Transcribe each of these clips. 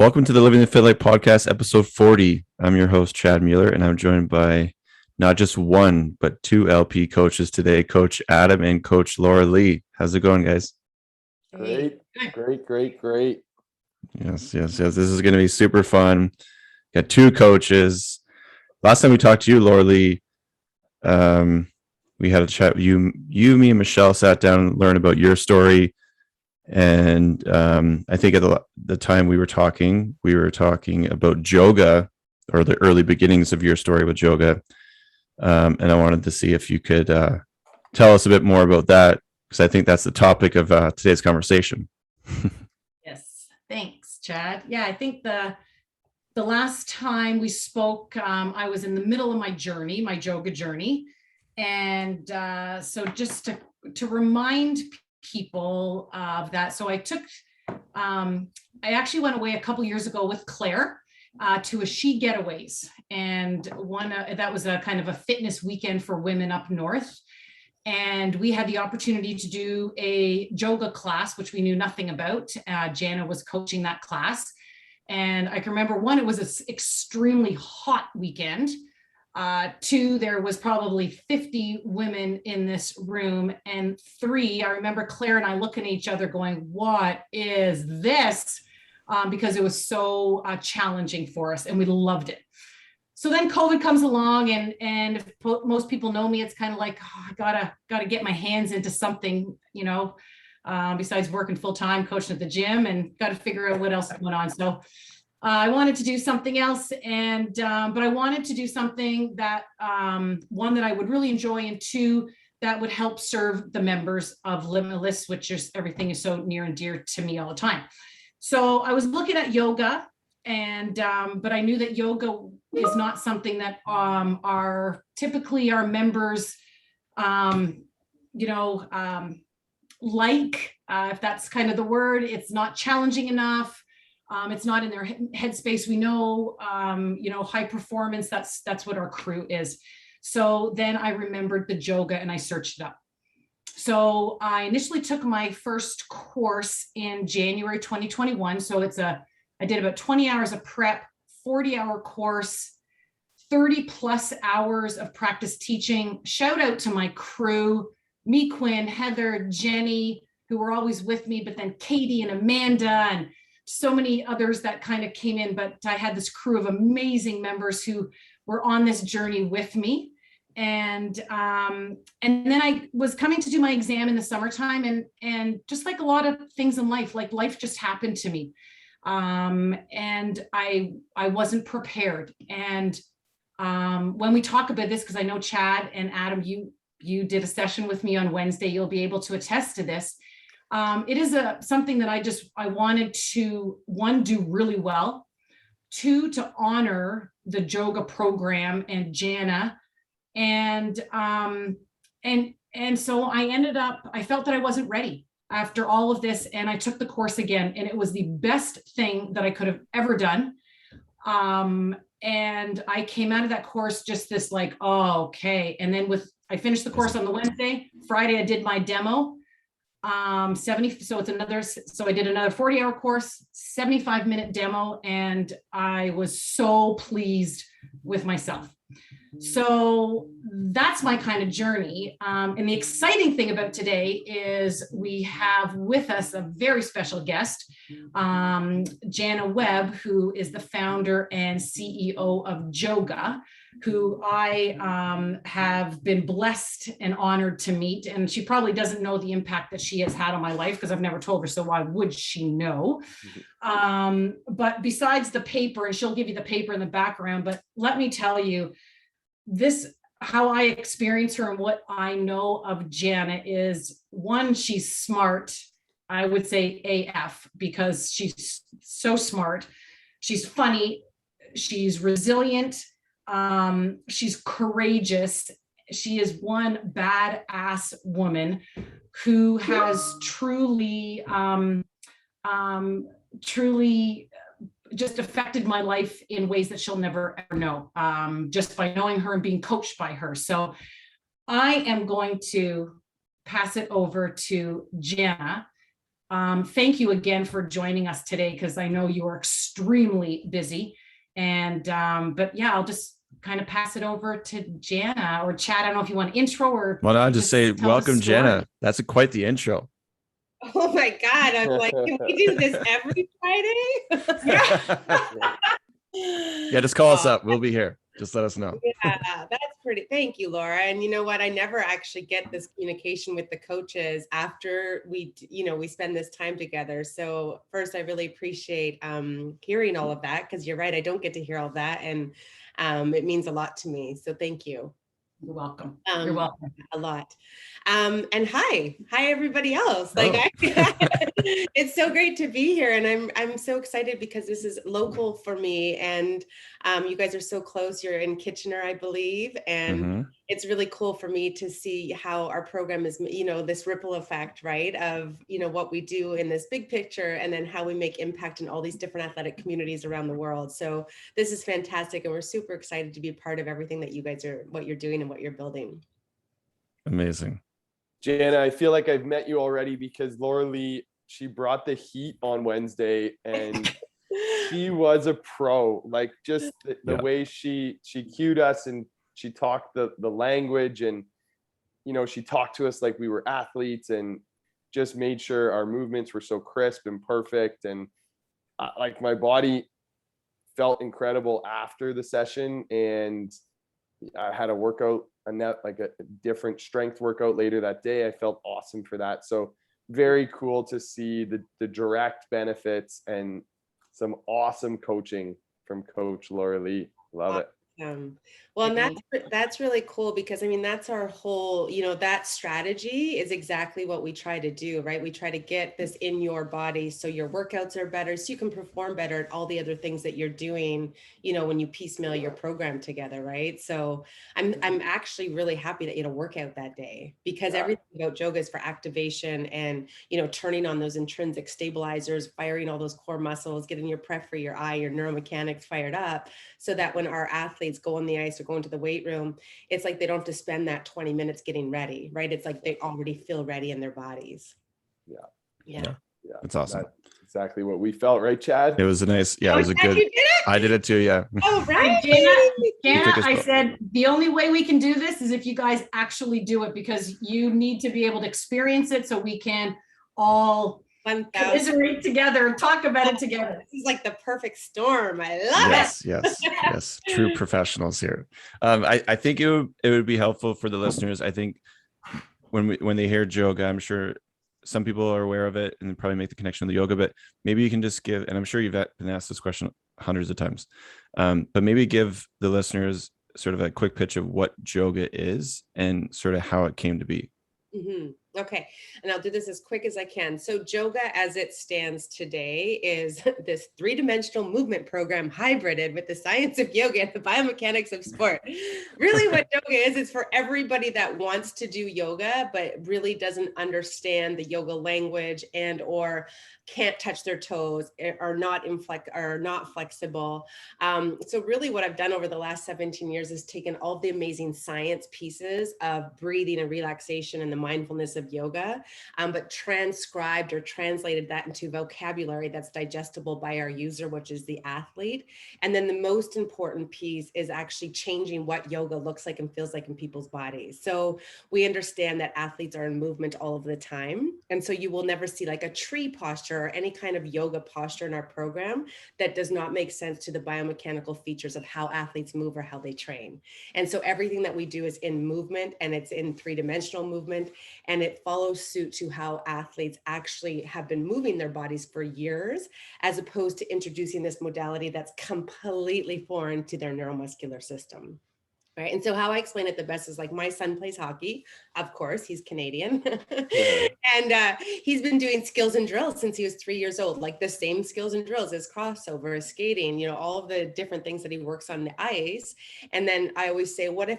Welcome to the Living the Fit Life podcast, episode 40. I'm your host, Chad Mueller, and I'm joined by not just one, but two LP coaches today, Coach Adam and Coach Laura Lee. How's it going, guys? Great. Yes. This is going to be super fun. Got two coaches. Last time we talked to you, Laura Lee, we had a chat. Me, and Michelle sat down and learned about your story. And I think at the time we were talking about JOGA, or the early beginnings of your story with JOGA. And I wanted to see if you could tell us a bit more about that, because I think that's the topic of today's conversation. Yes, thanks, Chad. Yeah, I think the last time we spoke, I was in the middle of my journey, my JOGA journey. And so just to remind people of that. So I actually went away a couple years ago with Claire to a She Getaways, and that was a kind of a fitness weekend for women up north. And we had the opportunity to do a JOGA class, which we knew nothing about. Jana was coaching that class. And I can remember, one, it was an extremely hot weekend. Two, there was probably 50 women in this room. And three, I remember Claire and I looking at each other going, what is this? Because it was so challenging for us and we loved it. So then COVID comes along, and if most people know me, it's kind of like, I gotta get my hands into something, besides working full time, coaching at the gym, and got to figure out what else is going on. So I wanted to do something else, and but I wanted to do something that one, that I would really enjoy, and two, that would help serve the members of Limitless, which is everything is so near and dear to me all the time. So I was looking at yoga, and but I knew that yoga is not something that our members if that's kind of the word. It's not challenging enough. It's not in their headspace. We know, high performance, that's what our crew is. So then I remembered the JOGA and I searched it up. So I initially took my first course in January 2021. So I did about 20 hours of prep, 40-hour course, 30 plus hours of practice teaching. Shout out to my crew, me, Quinn, Heather, Jenny, who were always with me, but then Katie and Amanda and so many others that kind of came in. But I had this crew of amazing members who were on this journey with me. And then I was coming to do my exam in the summertime, and just like a lot of things in life, like life just happened to me. And I wasn't prepared. And when we talk about this, because I know Chad and Adam, you did a session with me on Wednesday, you'll be able to attest to this. It is something that I wanted to, one, do really well, two, to honor the JOGA program and Jana. And so I felt that I wasn't ready after all of this. And I took the course again, and it was the best thing that I could have ever done. And I came out of that course just this like, oh, okay. And then I finished the course on the Wednesday. Friday, I did my demo. So I did another 40-hour course, 75-minute demo, and I was so pleased with myself. So that's my kind of journey. And the exciting thing about today is we have with us a very special guest, Jana Webb, who is the founder and CEO of JOGA, who I have been blessed and honored to meet. And she probably doesn't know the impact that she has had on my life, because I've never told her, so why would she know? But besides the paper, and she'll give you the paper in the background, but let me tell you, how I experience her and what I know of Jana is, one, she's smart. I would say AF, because she's so smart. She's funny. She's resilient. She's courageous. She is one badass woman who has truly just affected my life in ways that she'll never ever know, just by knowing her and being coached by her. So I am going to pass it over to Jana Thank you again for joining us today, because I know you are extremely busy. And but yeah, I'll just kind of pass it over to Jana or Chad. I don't know if you want intro or. Well, I'll just say tell the welcome, story. Jana. That's quite the intro. Oh my God. I'm like, can we do this every Friday? Yeah, just call us up. We'll be here. Just let us know. Yeah, that's pretty. Thank you, Laura. And you know what? I never actually get this communication with the coaches after we spend this time together. So first, I really appreciate hearing all of that, because you're right. I don't get to hear all of that. And it means a lot to me. So thank you. You're welcome. You're welcome. A lot. And hi everybody else. It's so great to be here, and I'm so excited because this is local for me, and you guys are so close. You're in Kitchener, I believe, and it's really cool for me to see how our program is, this ripple effect, right, of what we do in this big picture, and then how we make impact in all these different athletic communities around the world. So this is fantastic, and we're super excited to be a part of everything that you guys are, what you're doing and what you're building. Amazing. Jana, I feel like I've met you already, because Laura Lee, she brought the heat on Wednesday, and she was a pro. Like, just the way she cued us, and she talked the language, and she talked to us like we were athletes, and just made sure our movements were so crisp and perfect. And like, my body felt incredible after the session, and I had a workout, a different strength workout later that day. I felt awesome for that. So very cool to see the direct benefits and some awesome coaching from Coach Laura Lee. Love it. Well, and that's really cool, because I mean, that's our whole, that strategy is exactly what we try to do, right? We try to get this in your body so your workouts are better, so you can perform better at all the other things that you're doing, when you piecemeal your program together, right? So I'm actually really happy that you had a workout that day, because everything about yoga is for activation and, turning on those intrinsic stabilizers, firing all those core muscles, getting your periphery, your eye, your neuromechanics fired up, so that when our athletes go on the ice or go into the weight room, it's like they don't have to spend that 20 minutes getting ready, right? It's like they already feel ready in their bodies. Yeah. That's awesome. That's exactly what we felt, right, Chad? It was a nice, it was a good. You did it? I did it too, yeah. Oh, right. Jana, I said the only way we can do this is if you guys actually do it, because you need to be able to experience it so we can all commiserate together and talk about it together. This is like the perfect storm. I love it. Yes. True professionals here. I think it would be helpful for the listeners. I think when they hear yoga, I'm sure some people are aware of it and probably make the connection with the yoga, but maybe you can just give, and I'm sure you've been asked this question hundreds of times, but maybe give the listeners sort of a quick pitch of what yoga is and sort of how it came to be. Okay. And I'll do this as quick as I can. So JOGA, as it stands today, is this 3-dimensional movement program hybrided with the science of yoga and the biomechanics of sport. Really what yoga is for everybody that wants to do yoga, but really doesn't understand the yoga language and or can't touch their toes, are not flexible. So really what I've done over the last 17 years is taken all the amazing science pieces of breathing and relaxation and the mindfulness of yoga, but transcribed or translated that into vocabulary that's digestible by our user, which is the athlete. And then the most important piece is actually changing what yoga looks like and feels like in people's bodies. So we understand that athletes are in movement all of the time. And so you will never see like a tree posture or any kind of yoga posture in our program that does not make sense to the biomechanical features of how athletes move or how they train. And so everything that we do is in movement, and it's in 3-dimensional movement, and it follows suit to how athletes actually have been moving their bodies for years, as opposed to introducing this modality that's completely foreign to their neuromuscular system. Right. And so how I explain it the best is like, my son plays hockey. Of course, he's Canadian. And he's been doing skills and drills since he was 3 years old, like the same skills and drills as crossover, as skating, all of the different things that he works on the ice. And then I always say, what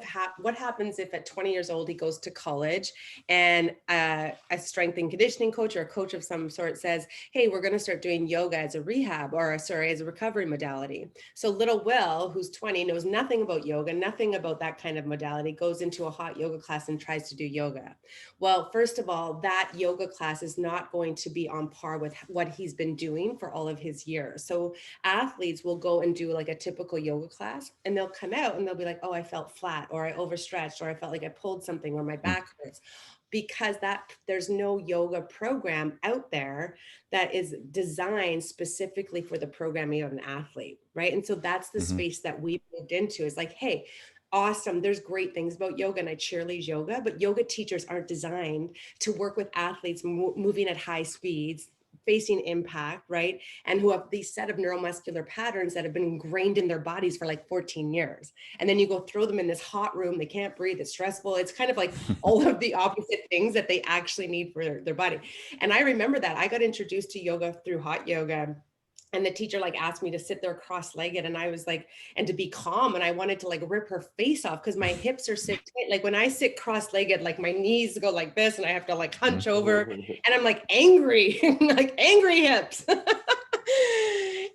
happens if at 20 years old, he goes to college and a strength and conditioning coach or a coach of some sort says, hey, we're going to start doing yoga as a rehab as a recovery modality. So little Will, who's 20, knows nothing about yoga, nothing about that kind of modality, goes into a hot yoga class and tries to do yoga. Well, first of all, that yoga class is not going to be on par with what he's been doing for all of his years. So athletes will go and do like a typical yoga class, and they'll come out and they'll be like, oh, I felt flat, or I overstretched, or I felt like I pulled something, or my back hurts. Because there's no yoga program out there that is designed specifically for the programming of an athlete, right? And so that's the space that we moved into. Is like, hey, awesome, there's great things about yoga, and I cheerlead yoga, but yoga teachers aren't designed to work with athletes moving at high speeds, facing impact, right? And who have these set of neuromuscular patterns that have been ingrained in their bodies for like 14 years. And then you go throw them in this hot room, they can't breathe, it's stressful. It's kind of like all of the opposite things that they actually need for their body. And I remember that I got introduced to yoga through hot yoga. And the teacher like asked me to sit there cross-legged, and I was like, and to be calm. And I wanted to like rip her face off because my hips are so tight. Like when I sit cross-legged, like my knees go like this and I have to like hunch over, and I'm like angry, like angry hips.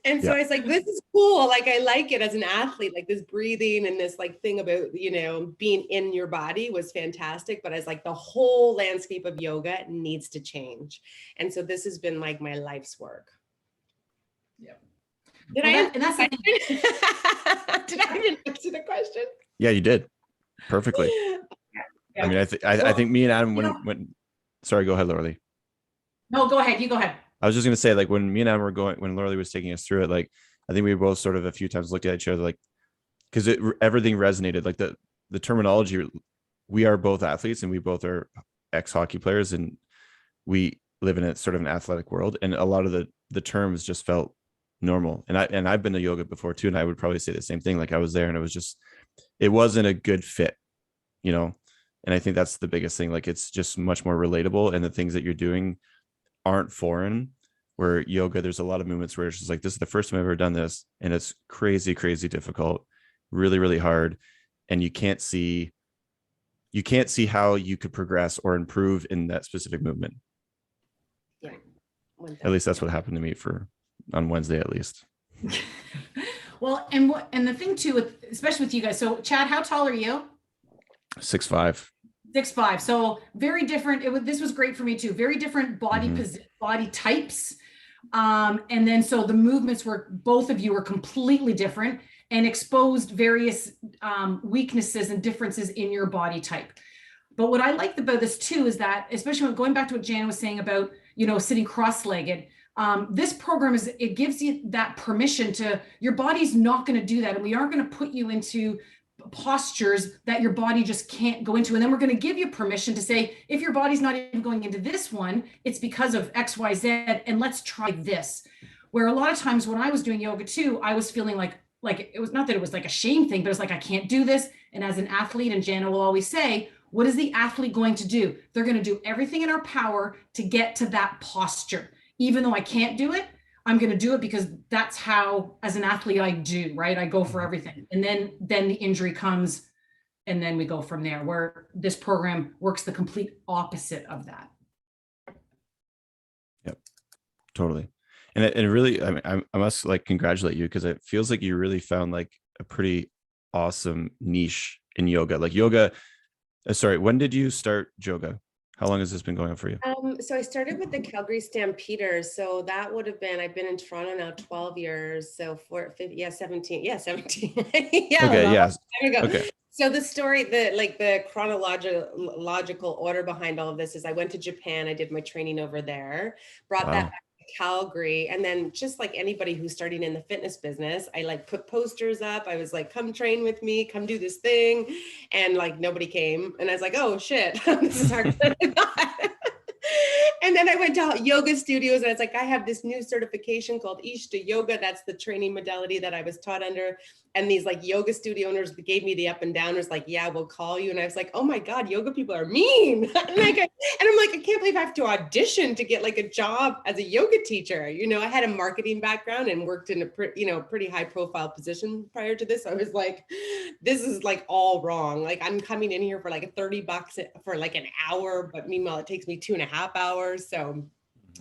And so I was like, this is cool. Like, I like it as an athlete, like this breathing and this like thing about, you know, being in your body was fantastic. But I was like, the whole landscape of yoga needs to change. And so this has been like my life's work. Yeah. Did Well, I that's the thing. Did I even answer the question? Yeah, you did perfectly. Yeah. I mean, I think me and Adam when sorry, go ahead, Laura. No, go ahead. You go ahead. I was just gonna say, like, when me and Adam were going, when Laura was taking us through it, like, I think we both sort of a few times looked at each other, like, because everything resonated, like the terminology. We are both athletes, and we both are ex-hockey players, and we live in a sort of an athletic world, and a lot of the terms just felt normal. And I've been to yoga before too, and I would probably say the same thing. Like, I was there, and it wasn't a good fit, you know. And I think that's the biggest thing. Like, it's just much more relatable, and the things that you're doing aren't foreign. Where yoga, there's a lot of movements where it's just like, this is the first time I've ever done this, and it's crazy difficult, really, really hard, and you can't see how you could progress or improve in that specific movement. Yeah. At least that's what happened to me on Wednesday, at least. Well, and the thing too, especially with you guys. So Chad, how tall are you? 6'5". 6'5". So very different. This was great for me too. Very different body types. And then so the movements both of you were completely different and exposed various weaknesses and differences in your body type. But what I liked about this too is that, especially when going back to what Jana was saying about, you know, sitting cross-legged, this program it gives you that permission to, your body's not going to do that. And we aren't going to put you into postures that your body just can't go into. And then we're going to give you permission to say, if your body's not even going into this one, it's because of X, Y, Z, and let's try this. Where a lot of times when I was doing yoga too, I was feeling like it was not that it was like a shame thing, but it was like, I can't do this. And as an athlete, and Jana will always say, what is the athlete going to do? They're going to do everything in our power to get to that posture. Even though I can't do it, I'm going to do it because that's how, as an athlete, I do, right? I go for everything. And then the injury comes, and then we go from there, where this program works the complete opposite of that. Yep, totally. And it really, I mean, I must like congratulate you, because it feels like you really found like a pretty awesome niche in yoga. Like yoga, sorry, when did you start JOGA? How long has this been going on for you? So I started with the Calgary Stampeders. So that would have been, I've been in Toronto now 12 years. So 17. Yeah, 17. Yeah. Okay. Yeah. There we go. Okay. So the story, the chronological order behind all of this is I went to Japan. I did my training over there, brought that back to Calgary. And then just like anybody who's starting in the fitness business, I like put posters up. I was like, come train with me, come do this thing. And like, nobody came. And I was like, oh shit, this is hard. And then I went to yoga studios, and it's like, I have this new certification called Ishta Yoga. That's the training modality that I was taught under. And these like yoga studio owners gave me the up and down, was like, yeah, we'll call you. And I was like, oh my God, yoga people are mean. And I'm like, I can't believe I have to audition to get like a job as a yoga teacher. You know, I had a marketing background and worked in a pretty high profile position prior to this. So I was like, this is like all wrong. Like, I'm coming in here for like $30 for like an hour, but meanwhile, it takes me 2.5 hours. So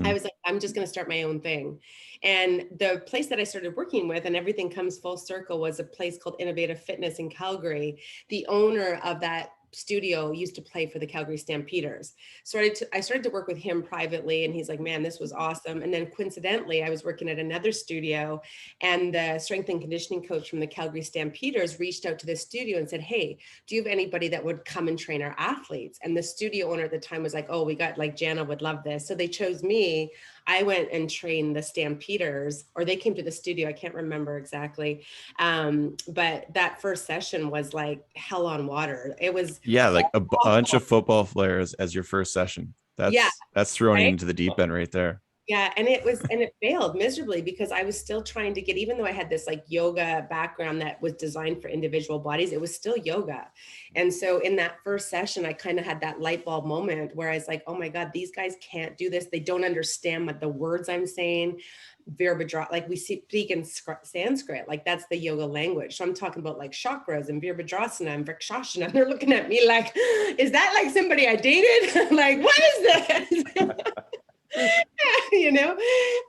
I was like, I'm just going to start my own thing. And the place that I started working with, and everything comes full circle, was a place called Innovative Fitness in Calgary. The owner of that studio used to play for the Calgary Stampeders. I started to work with him privately, and he's like, man, this was awesome. And then coincidentally, I was working at another studio, and the strength and conditioning coach from the Calgary Stampeders reached out to the studio and said, hey, do you have anybody that would come and train our athletes? And the studio owner at the time was like, oh, we got like Jana would love this. So they chose me. I went and trained the Stampeders, or they came to the studio. I can't remember exactly. But that first session was like hell on water. It was like a bunch of football players as your first session. That's throwing you into the deep end right there. Yeah. And it failed miserably because I was still trying to get, even though I had this like yoga background that was designed for individual bodies, it was still yoga. And so in that first session, I kind of had that light bulb moment where I was like, oh my God, these guys can't do this. They don't understand what the words I'm saying. Virabhadra, like we speak in Sanskrit, like that's the yoga language. So I'm talking about like chakras and Virabhadrasana and Vrikshasana. They're looking at me like, is that like somebody I dated? Like, what is this? You know?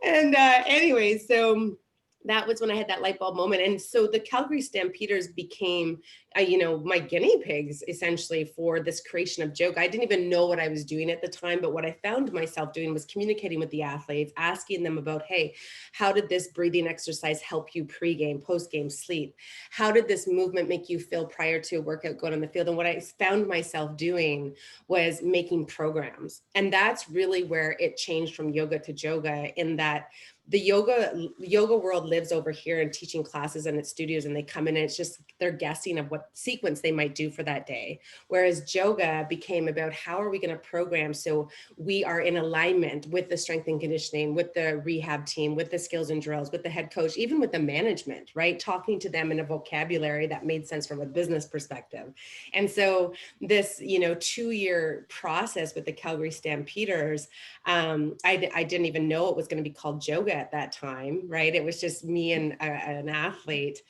And anyway, so that was when I had that light bulb moment. And so the Calgary Stampeders became, my guinea pigs essentially for this creation of JOGA. I didn't even know what I was doing at the time, but what I found myself doing was communicating with the athletes, asking them about, hey, how did this breathing exercise help you pre-game, post-game, sleep? How did this movement make you feel prior to a workout going on the field? And what I found myself doing was making programs. And that's really where it changed from yoga to JOGA, in that the yoga world lives over here and teaching classes and its studios, and they come in and it's just, they're guessing of what sequence they might do for that day. Whereas JOGA became about how are we going to program so we are in alignment with the strength and conditioning, with the rehab team, with the skills and drills, with the head coach, even with the management, right? Talking to them in a vocabulary that made sense from a business perspective. And so this, 2-year process with the Calgary Stampeders, I didn't even know it was going to be called JOGA at that time, right? It was just me and an athlete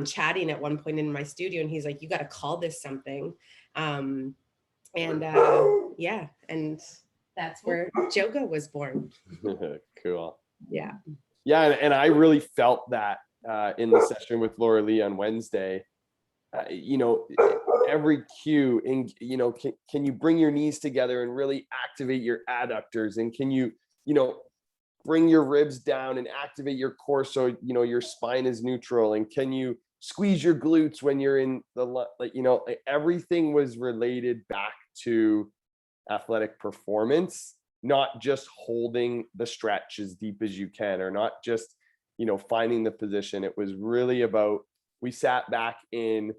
chatting at one point in my studio, and he's like, you got to call this something. And that's where JOGA was born. Cool. Yeah. Yeah. And I really felt that in the session with Laura Lee on Wednesday. Every cue in, can you bring your knees together and really activate your adductors? And can you, bring your ribs down and activate your core so, your spine is neutral? And can you squeeze your glutes when you're in the, everything was related back to athletic performance, not just holding the stretch as deep as you can, or not just, finding the position. It was really about, we sat back in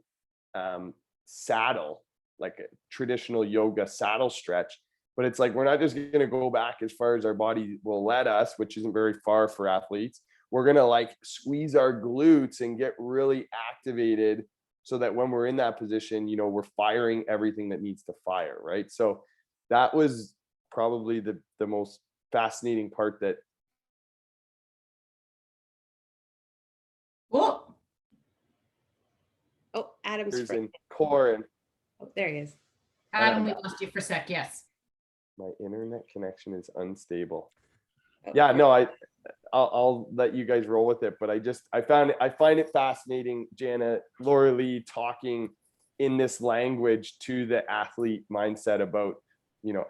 saddle, like a traditional yoga saddle stretch. But it's like, we're not just going to go back as far as our body will let us, which isn't very far for athletes. We're going to like squeeze our glutes and get really activated so that when we're in that position, we're firing everything that needs to fire, right? So that was probably the most fascinating part. That Cool. Oh, Adam's in core. And oh, there he is. Adam, we lost you for a sec. Yes. my internet connection is unstable. Oh, Yeah, no, I'll let you guys roll with it, but I find it fascinating, Jana, Laura Lee talking in this language to the athlete mindset about,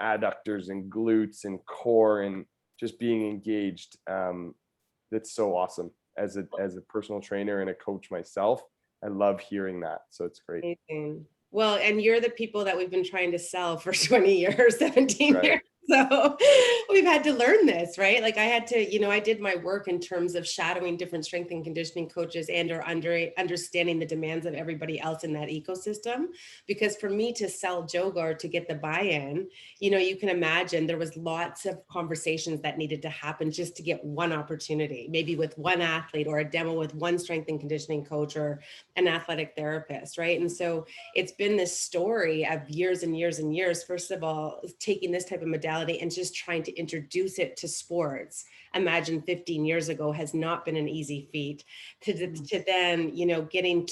adductors and glutes and core and just being engaged. That's so awesome. As a personal trainer and a coach myself, I love hearing that. So it's great. Amazing. Well, and you're the people that we've been trying to sell for 20 years, 17 Right. years. So we've had to learn this, right? Like I had to, I did my work in terms of shadowing different strength and conditioning coaches and or understanding the demands of everybody else in that ecosystem. Because for me to sell JOGA or to get the buy-in, you can imagine there was lots of conversations that needed to happen just to get one opportunity, maybe with one athlete or a demo with one strength and conditioning coach or an athletic therapist, right? And so it's been this story of years and years and years, first of all, taking this type of modality and just trying to introduce it to sports. Imagine 15 years ago has not been an easy feat to then, getting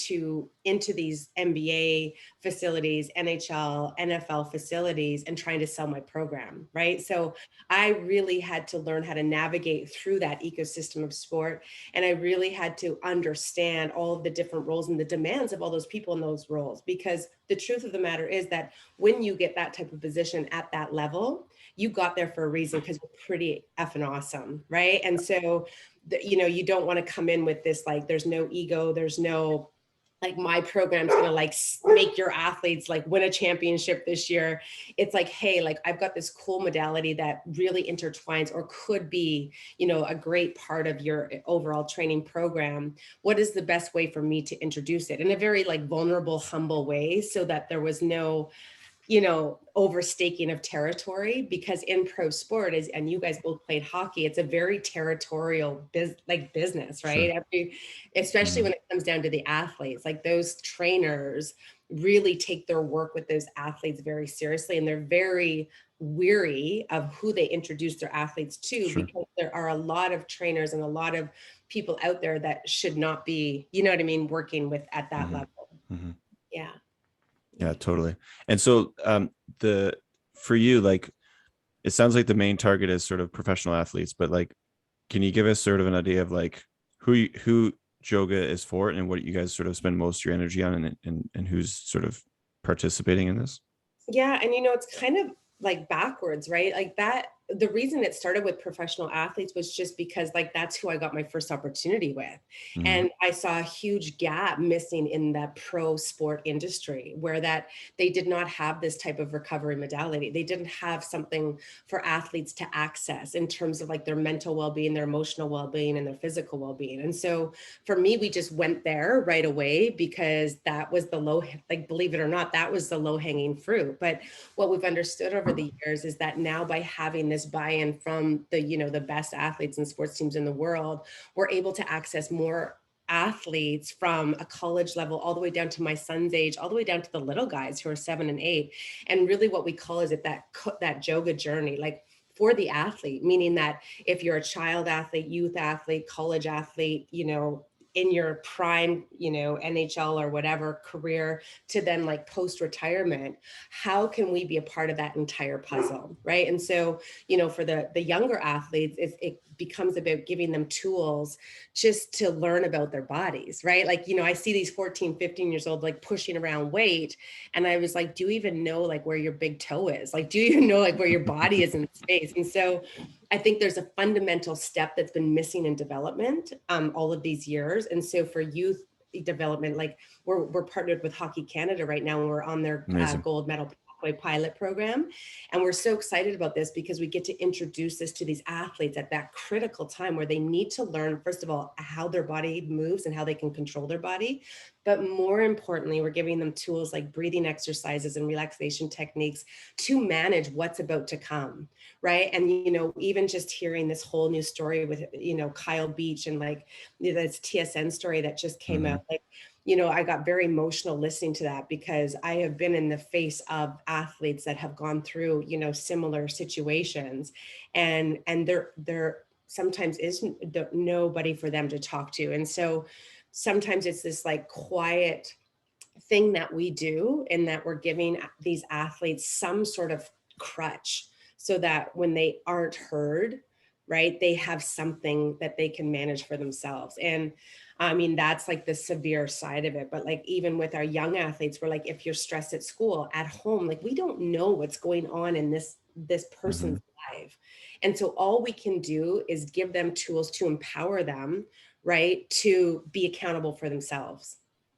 into these NBA facilities, NHL, NFL facilities and trying to sell my program, right? So I really had to learn how to navigate through that ecosystem of sport. And I really had to understand all of the different roles and the demands of all those people in those roles, because the truth of the matter is that when you get that type of position at that level, you got there for a reason, because you're pretty effing awesome, right? And so, you know, you don't want to come in with this, like, there's no ego, there's no, like, my program's gonna like make your athletes like win a championship this year. It's like, hey, like, I've got this cool modality that really intertwines or could be, you know, a great part of your overall training program. What is the best way for me to introduce it in a very like vulnerable, humble way, so that there was no, you know, overstaking of territory? Because in pro sport is, and you guys both played hockey, it's a very territorial business, right? Sure. Especially Mhm. when it comes down to the athletes, like those trainers really take their work with those athletes very seriously, and they're very weary of who they introduce their athletes to, Sure. because there are a lot of trainers and a lot of people out there that should not be, you know what I mean, working with at that Mhm. level. Mhm. Yeah. Yeah, totally. And so the for you, like, it sounds like the main target is sort of professional athletes, but like, can you give us sort of an idea of like who yoga is for and what you guys sort of spend most of your energy on, and who's sort of participating in this? Yeah, and you know, it's kind of like backwards, right? Like that, the reason it started with professional athletes was just because like that's who I got my first opportunity with. Mhm. And I saw a huge gap missing in that pro sport industry, where that they did not have this type of recovery modality. They didn't have something for athletes to access in terms of like their mental well-being, their emotional well-being, and their physical well-being. And so for me, we just went there right away, because that was the low, like, believe it or not, that was the low hanging fruit. But what we've understood over the years is that now, by having this buy-in from the, you know, the best athletes and sports teams in the world, we're able to access more athletes from a college level all the way down to my son's age, all the way down to the little guys who are 7 and 8. And really what we call is it that yoga journey, like, for the athlete, meaning that if you're a child athlete, youth athlete, college athlete, you know, in your prime, you know, NHL or whatever career, to then like post retirement, how can we be a part of that entire puzzle, right? And so, you know, for the younger athletes, it becomes about giving them tools just to learn about their bodies, right? Like, you know, I see these 14, 15 years old like pushing around weight, and I was like, do you even know like where your big toe is? Like, do you even know like where your body is in space? And so I think there's a fundamental step that's been missing in development all of these years. And so for youth development, like, we're partnered with Hockey Canada right now, and we're on their Amazing. gold medal pathway pilot program. And we're so excited about this because we get to introduce this to these athletes at that critical time where they need to learn, first of all, how their body moves and how they can control their body. But more importantly, we're giving them tools like breathing exercises and relaxation techniques to manage what's about to come, right? And, you know, even just hearing this whole new story with, you know, Kyle Beach, and like this TSN story that just came out, like, you know, I got very emotional listening to that, because I have been in the face of athletes that have gone through, you know, similar situations, and there sometimes isn't nobody for them to talk to. And so sometimes it's this like quiet thing that we do, in that we're giving these athletes some sort of crutch, so that when they aren't heard, right, they have something that they can manage for themselves. And I mean, that's like the severe side of it. But like, even with our young athletes, we're like, if you're stressed at school, at home, like, we don't know what's going on in this person's life. And so all we can do is give them tools to empower them, right, to be accountable for themselves.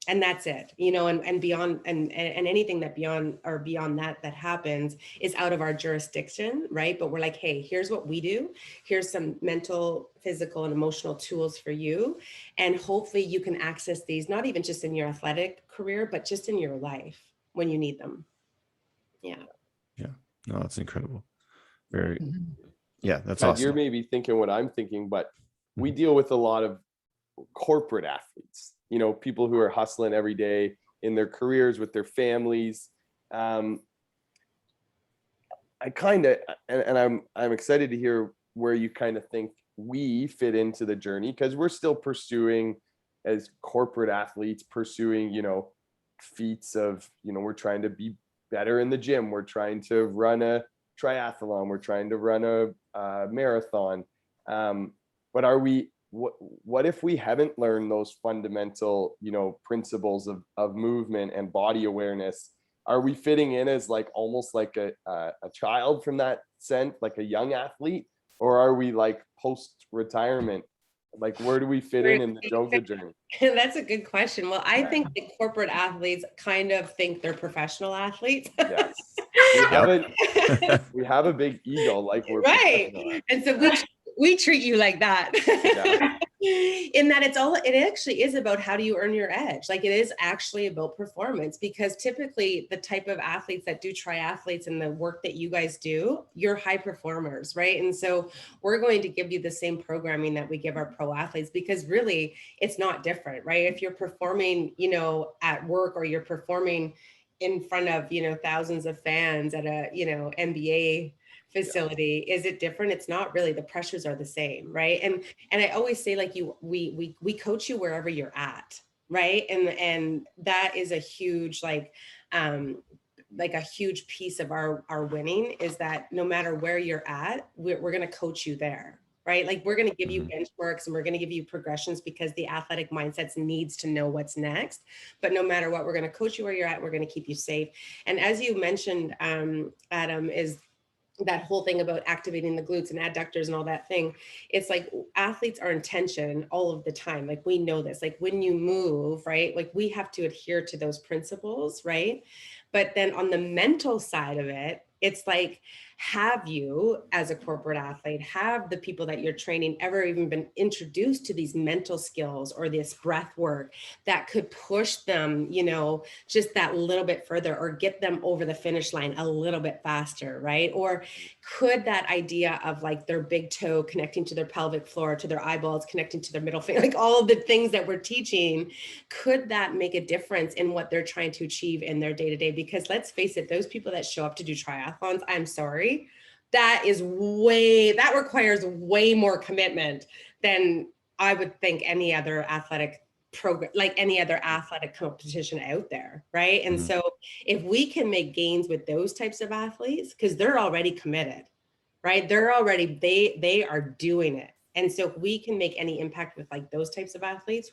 And that's it, you know, and beyond, and anything that beyond that happens is out of our jurisdiction, right? But we're like, hey, here's what we do. Here's some mental, physical, and emotional tools for you. And hopefully you can access these, not even just in your athletic career, but just in your life when you need them. Yeah. Yeah. No, that's incredible. Very, Mhm. yeah, that's God, you're awesome. maybe thinking what I'm thinking, but we deal with a lot of corporate athletes, you know, people who are hustling every day in their careers with their families. I kind of, and I'm excited to hear where you kind of think we fit into the journey, because we're still pursuing, as corporate athletes, pursuing, you know, feats of, you know, we're trying to be better in the gym, we're trying to run a triathlon, we're trying to run a marathon. But are we, what if we haven't learned those fundamental, you know, principles of movement and body awareness are we fitting in as like almost like a child from that sense, like a young athlete, or are we like post-retirement? Like, where do we fit in the yoga journey? That's a good question. Well, I think that corporate athletes kind of think they're professional athletes. Yes. We have a big ego, like we're right. professional. And so we treat you like that. Yeah. In that it actually is about how do you earn your edge? Like it is actually about performance, because typically the type of athletes that do triathletes and the work that you guys do, you're high performers, right? And so we're going to give you the same programming that we give our pro athletes, because really it's not different, right? If you're performing, you know, at work, or you're performing in front of, you know, thousands of fans at a, you know, NBA facility, is it different? It's not really. The pressures are the same, right? And I always say, like, we coach you wherever you're at, right? And that is a huge like a huge piece of our winning, is that no matter where you're at, we're going to coach you there, right? Like we're going to give you benchmarks and we're going to give you progressions, because the athletic mindsets needs to know what's next. But no matter what, we're going to coach you where you're at. We're going to keep you safe. And as you mentioned, Adam, is that whole thing about activating the glutes and adductors and all that thing. It's like athletes are in tension all of the time. Like we know this, like when you move, right? Like we have to adhere to those principles, right? But then on the mental side of it, it's like, have you, as a corporate athlete, have the people that you're training ever even been introduced to these mental skills or this breath work that could push them, you know, just that little bit further, or get them over the finish line a little bit faster, right? Or could that idea of like their big toe connecting to their pelvic floor, to their eyeballs connecting to their middle finger, like all of the things that we're teaching, could that make a difference in what they're trying to achieve in their day-to-day? Because let's face it, those people that show up to do triathlons, I'm sorry, that requires way more commitment than I would think any other athletic program, like any other athletic competition out there, right? And so if we can make gains with those types of athletes, because they're already committed, right? They're already, they are doing it. And so if we can make any impact with like those types of athletes,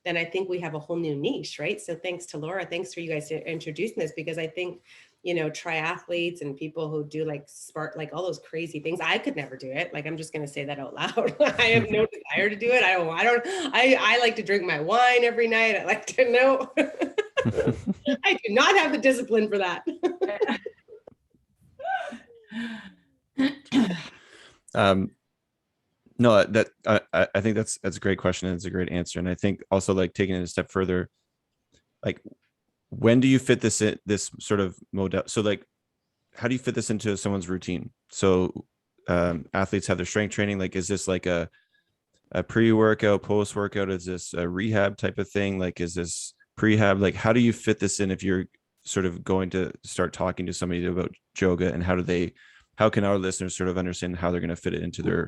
then I think we have a whole new niche, right? So thanks to Laura, thanks for you guys introducing this, because I think, you know, triathletes and people who do like like all those crazy things, I could never do it. Like, I'm just going to say that out loud. I have no desire to do it. I like to drink my wine every night. I like to know. I do not have the discipline for that. No, that I think that's a great question, and it's a great answer. And I think also, like, taking it a step further, like, when do you fit this in, this sort of model? So like, how do you fit this into someone's routine? So athletes have their strength training. Like, is this like a pre-workout, post-workout? Is this a rehab type of thing? Like, is this prehab? Like, how do you fit this in if you're sort of going to start talking to somebody about yoga, and how can our listeners sort of understand how they're going to fit it into their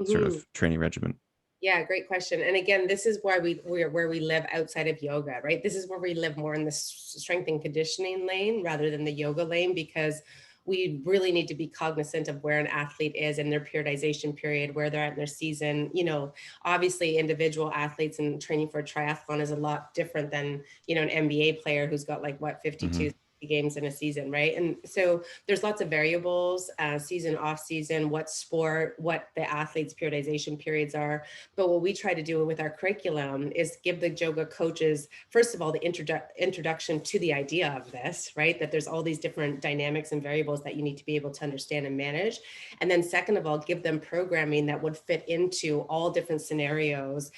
sort of training regimen? Yeah, great question. And again, this is why where we live outside of yoga, right? This is where we live more in the strength and conditioning lane rather than the yoga lane, because we really need to be cognizant of where an athlete is in their periodization period, where they're at in their season. You know, obviously individual athletes and training for a triathlon is a lot different than, you know, an NBA player who's got like 52 games in a season, right? And so there's lots of variables, season, off season, what sport, what the athlete's periodization periods are. But what we try to do with our curriculum is give the yoga coaches, first of all, the introduction to the idea of this, right? That there's all these different dynamics and variables that you need to be able to understand and manage. And then second of all, give them programming that would fit into all different scenarios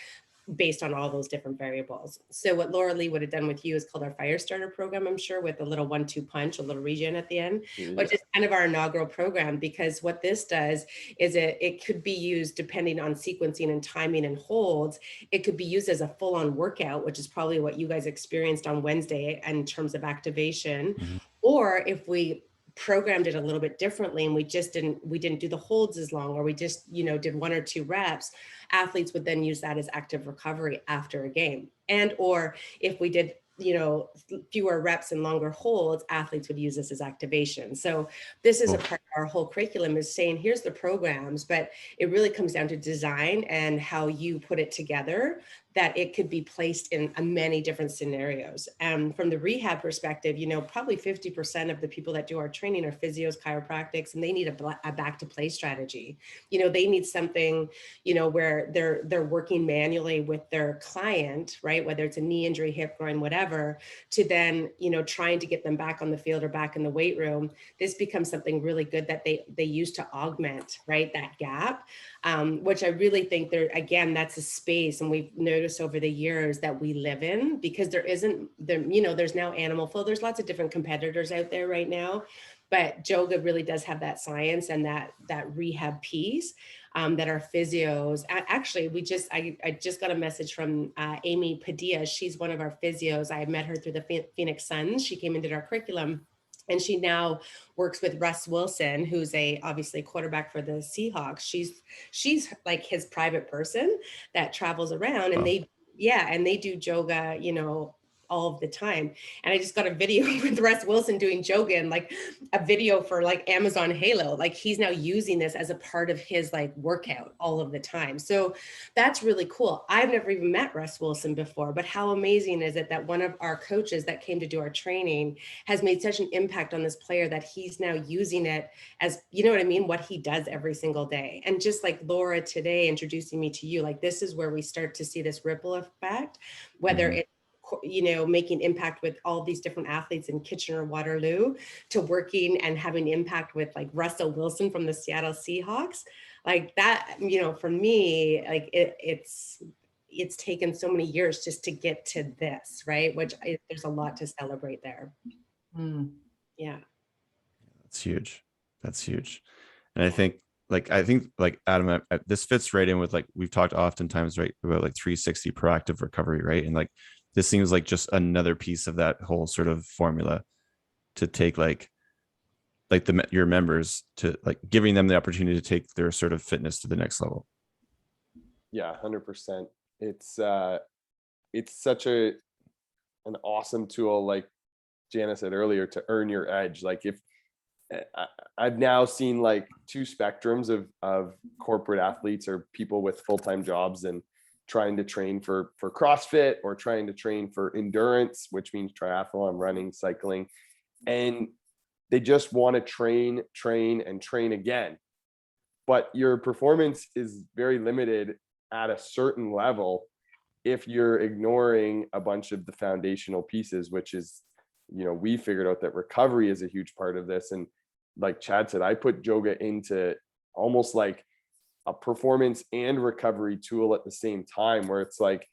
based on all those different variables. So what Laura Lee would have done with you is called our fire starter program, I'm sure, with a little 1-2 punch, a little regen at the end, which is kind of our inaugural program, because what this does is it could be used depending on sequencing and timing and holds. It could be used as a full-on workout, which is probably what you guys experienced on Wednesday in terms of activation. Or if we programmed it a little bit differently and we didn't do the holds as long, or we just, you know, did 1 or 2 reps, athletes would then use that as active recovery after a game. And or if we did fewer reps and longer holds, athletes would use this as activation. So this is a part of our whole curriculum, is saying, here's the programs, but it really comes down to design and how you put it together, that it could be placed in many different scenarios. And from the rehab perspective, probably 50% of the people that do our training are physios, chiropractics, and they need a back to play strategy. They need something, where they're working manually with their client, right? Whether it's a knee injury, hip, groin, whatever, to then, trying to get them back on the field or back in the weight room. This becomes something really good that they use to augment, right, that gap, which I really think that's a space, and we've noticed over the years that we live in, because there's now animal flow. There's lots of different competitors out there right now, but JOGA really does have that science and that rehab piece, that our physios, actually, I just got a message from Amy Padilla. She's one of our physios. I met her through the Phoenix Suns. She came into our curriculum, and she now works with Russ Wilson, who's obviously quarterback for the Seahawks. She's like his private person that travels around, and they do JOGA, all of the time. And I just got a video with Russ Wilson doing JOGA, and like a video for like Amazon Halo. Like he's now using this as a part of his like workout all of the time. So that's really cool. I've never even met Russ Wilson before, but how amazing is it that one of our coaches that came to do our training has made such an impact on this player that he's now using it as, what he does every single day. And just like Laura today introducing me to you, like this is where we start to see this ripple effect, whether it's making impact with all these different athletes in Kitchener, Waterloo, to working and having impact with like Russell Wilson from the Seattle Seahawks. Like that, for me, like it's taken so many years just to get to this, right? There's a lot to celebrate there. Yeah. That's huge. That's huge. And I think Adam, this fits right in with, like, we've talked oftentimes, right, about like 360 proactive recovery, right? And like, this seems like just another piece of that whole sort of formula, to take your members, to like giving them the opportunity to take their sort of fitness to the next level. Yeah, 100%. It's such an awesome tool, like Jana said earlier, to earn your edge. Like if I've now seen like two spectrums of corporate athletes or people with full-time jobs and trying to train for CrossFit, or trying to train for endurance, which means triathlon, running, cycling. And they just want to train and train again. But your performance is very limited at a certain level if you're ignoring a bunch of the foundational pieces, which is, we figured out that recovery is a huge part of this. And like Chad said, I put JOGA into almost like a performance and recovery tool at the same time, where it's like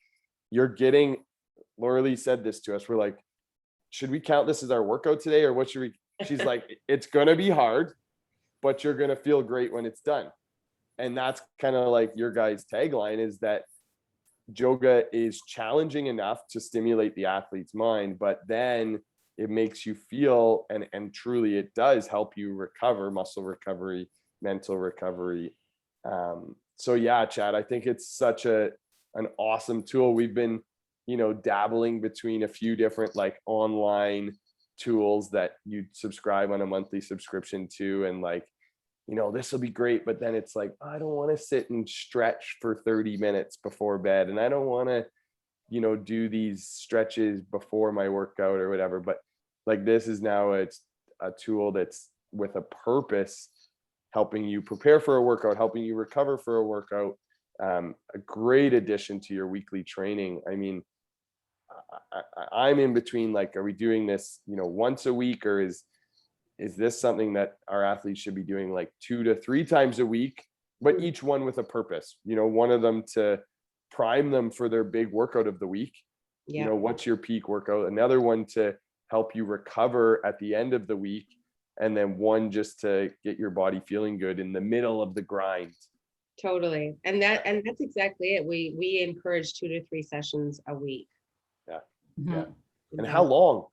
you're getting, Laura Lee said this to us, we're like, should we count this as our workout today, or what should we? She's like, it's gonna be hard, but you're gonna feel great when it's done. And that's kind of like your guys' tagline, is that JOGA is challenging enough to stimulate the athlete's mind, but then it makes you feel, and truly it does help you recover, muscle recovery, mental recovery. So yeah, Chad, I think it's such an awesome tool. We've been, dabbling between a few different like online tools that you subscribe on a monthly subscription to, and like, this will be great, but then it's like, I don't want to sit and stretch for 30 minutes before bed, and I don't want to, do these stretches before my workout or whatever. But like, this is now a tool that's with a purpose, helping you prepare for a workout, helping you recover for a workout. A great addition to your weekly training. I mean, I'm in between, like, are we doing this, once a week, or is this something that our athletes should be doing like 2 to 3 times a week, but each one with a purpose? One of them to prime them for their big workout of the week. Yeah. What's your peak workout? Another one to help you recover at the end of the week. And then one just to get your body feeling good in the middle of the grind. Totally. And that's exactly it. We encourage 2 to 3 sessions a week. Yeah. Mhm. Yeah. And how long?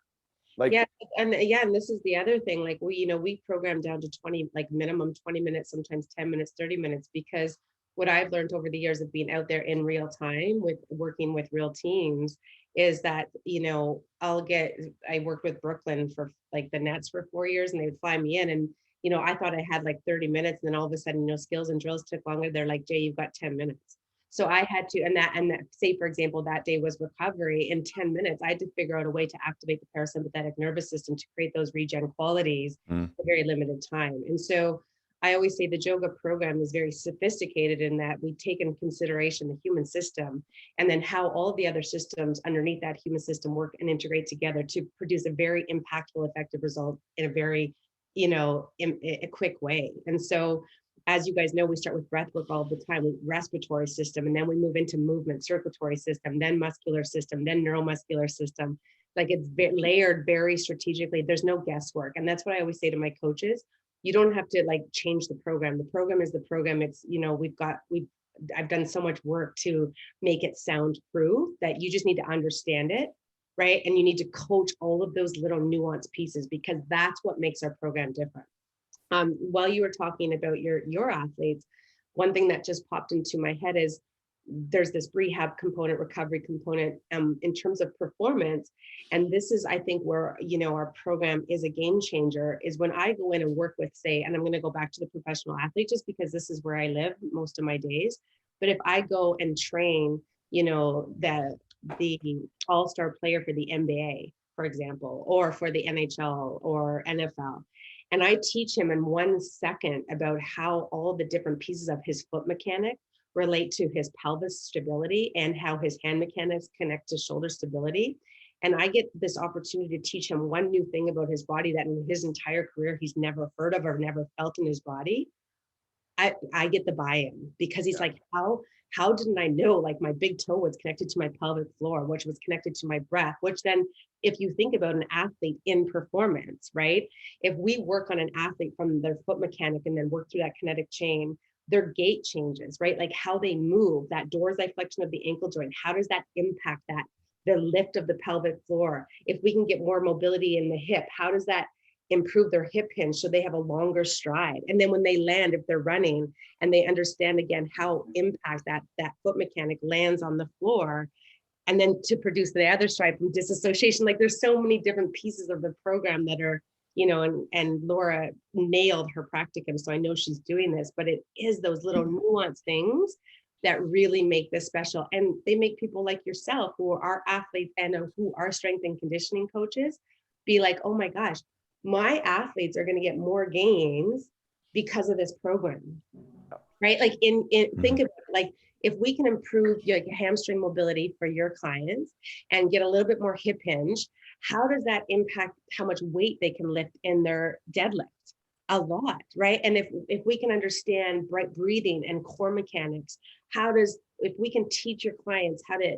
Like, and this is the other thing. Like we program down to 20, like minimum 20 minutes, sometimes 10 minutes, 30 minutes, because what I've learned over the years of being out there in real time with working with real teams is that, I worked with Brooklyn for like the Nets for 4 years, and they would fly me in, and, I thought I had like 30 minutes, and then all of a sudden, skills and drills took longer. They're like, Jay, you've got 10 minutes. So I had to, and that, say, for example, that day was recovery. In 10 minutes, I had to figure out a way to activate the parasympathetic nervous system to create those regen qualities in a very limited time. And so I always say the JOGA program is very sophisticated in that we take in consideration the human system, and then how all the other systems underneath that human system work and integrate together to produce a very impactful, effective result in a very, in a quick way. And so, as you guys know, we start with breath work all the time, with respiratory system, and then we move into movement, circulatory system, then muscular system, then neuromuscular system. Like, it's layered very strategically. There's no guesswork. And that's what I always say to my coaches. You don't have to like change the program. The program is the program. It's, I've done so much work to make it soundproof that you just need to understand it, right? And you need to coach all of those little nuanced pieces, because that's what makes our program different. While you were talking about your athletes, one thing that just popped into my head is there's this rehab component, recovery component, in terms of performance. And this is, I think, where, our program is a game changer, is when I go in and work with, say, and I'm going to go back to the professional athlete just because this is where I live most of my days. But if I go and train, the all-star player for the NBA, for example, or for the NHL or NFL, and I teach him in 1 second about how all the different pieces of his foot mechanic relate to his pelvis stability and how his hand mechanics connect to shoulder stability. And I get this opportunity to teach him one new thing about his body that in his entire career he's never heard of or never felt in his body. I get the buy-in, because he's like, how didn't I know, like, my big toe was connected to my pelvic floor, which was connected to my breath, which then, if you think about an athlete in performance, right? If we work on an athlete from their foot mechanic and then work through that kinetic chain, their gait changes, right? Like how they move, that dorsiflexion flexion of the ankle joint, how does that impact that? The lift of the pelvic floor. If we can get more mobility in the hip, how does that improve their hip hinge so they have a longer stride? And then when they land, if they're running, and they understand again how impact that foot mechanic lands on the floor, and then to produce the other stride from disassociation. Like, there's so many different pieces of the program that are, and Laura nailed her practicum, so I know she's doing this, but it is those little nuanced things that really make this special. And they make people like yourself, who are athletes and who are strength and conditioning coaches, be like, oh my gosh, my athletes are going to get more gains because of this program, right? Like, think of like, if we can improve your hamstring mobility for your clients and get a little bit more hip hinge, how does that impact how much weight they can lift in their deadlift? A lot, right? And if we can understand breathing and core mechanics, if we can teach your clients how to,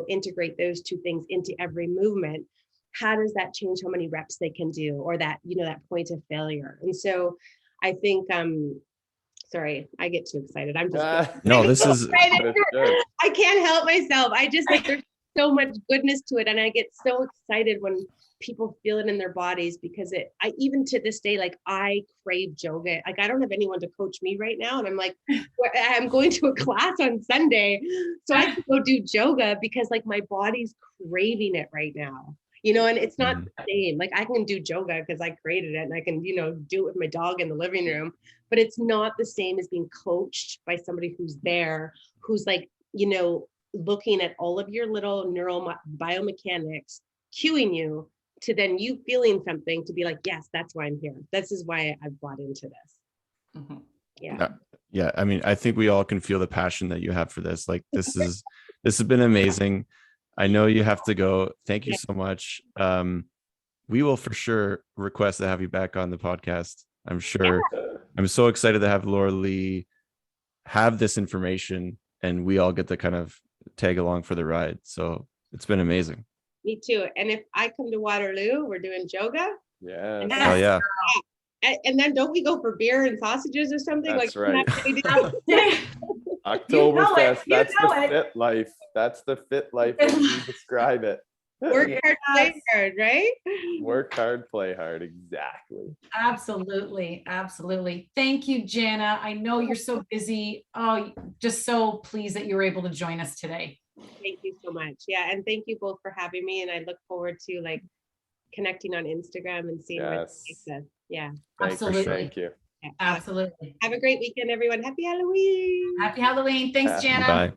integrate those two things into every movement, how does that change how many reps they can do, or that, that point of failure? And so I think, sorry, I get too excited. I'm just no, this is I can't help myself. I just like, there's so much goodness to it, and I get so excited when people feel it in their bodies, because I even to this day, like, I crave yoga. Like, I don't have anyone to coach me right now, and I'm like, I'm going to a class on Sunday, so I can go do yoga because like my body's craving it right now. And it's not the same. Like, I can do yoga because I created it, and I can, do it with my dog in the living room, but it's not the same as being coached by somebody who's there, who's like, looking at all of your little neural biomechanics, cueing you to then you feeling something to be like, yes, that's why I'm here. This is why I've bought into this. Mm-hmm. Yeah. I mean, I think we all can feel the passion that you have for this. Like, this has been amazing. I know you have to go. Thank you so much. We will for sure request to have you back on the podcast. I'm sure. Yeah. I'm so excited to have Laura Lee have this information, and we all get to kind of tag along for the ride. So it's been amazing. Me too. And if I come to Waterloo, we're doing yoga. Yeah. Oh yeah. And then don't we go for beer and sausages or something? That's like right. Oktoberfest. That's the fit life. That's the fit life as you describe it. Work hard, play hard, right? Work hard, play hard. Exactly. Absolutely. Thank you, Jana. I know you're so busy. Oh, just so pleased that you were able to join us today. Thank you so much. Yeah, and thank you both for having me. And I look forward to like connecting on Instagram and seeing where this Yes. takes us. Yeah. Absolutely. Thank you. Yeah. Absolutely. Have a great weekend, everyone. Happy Halloween. Happy Halloween. Thanks, Jana. Bye.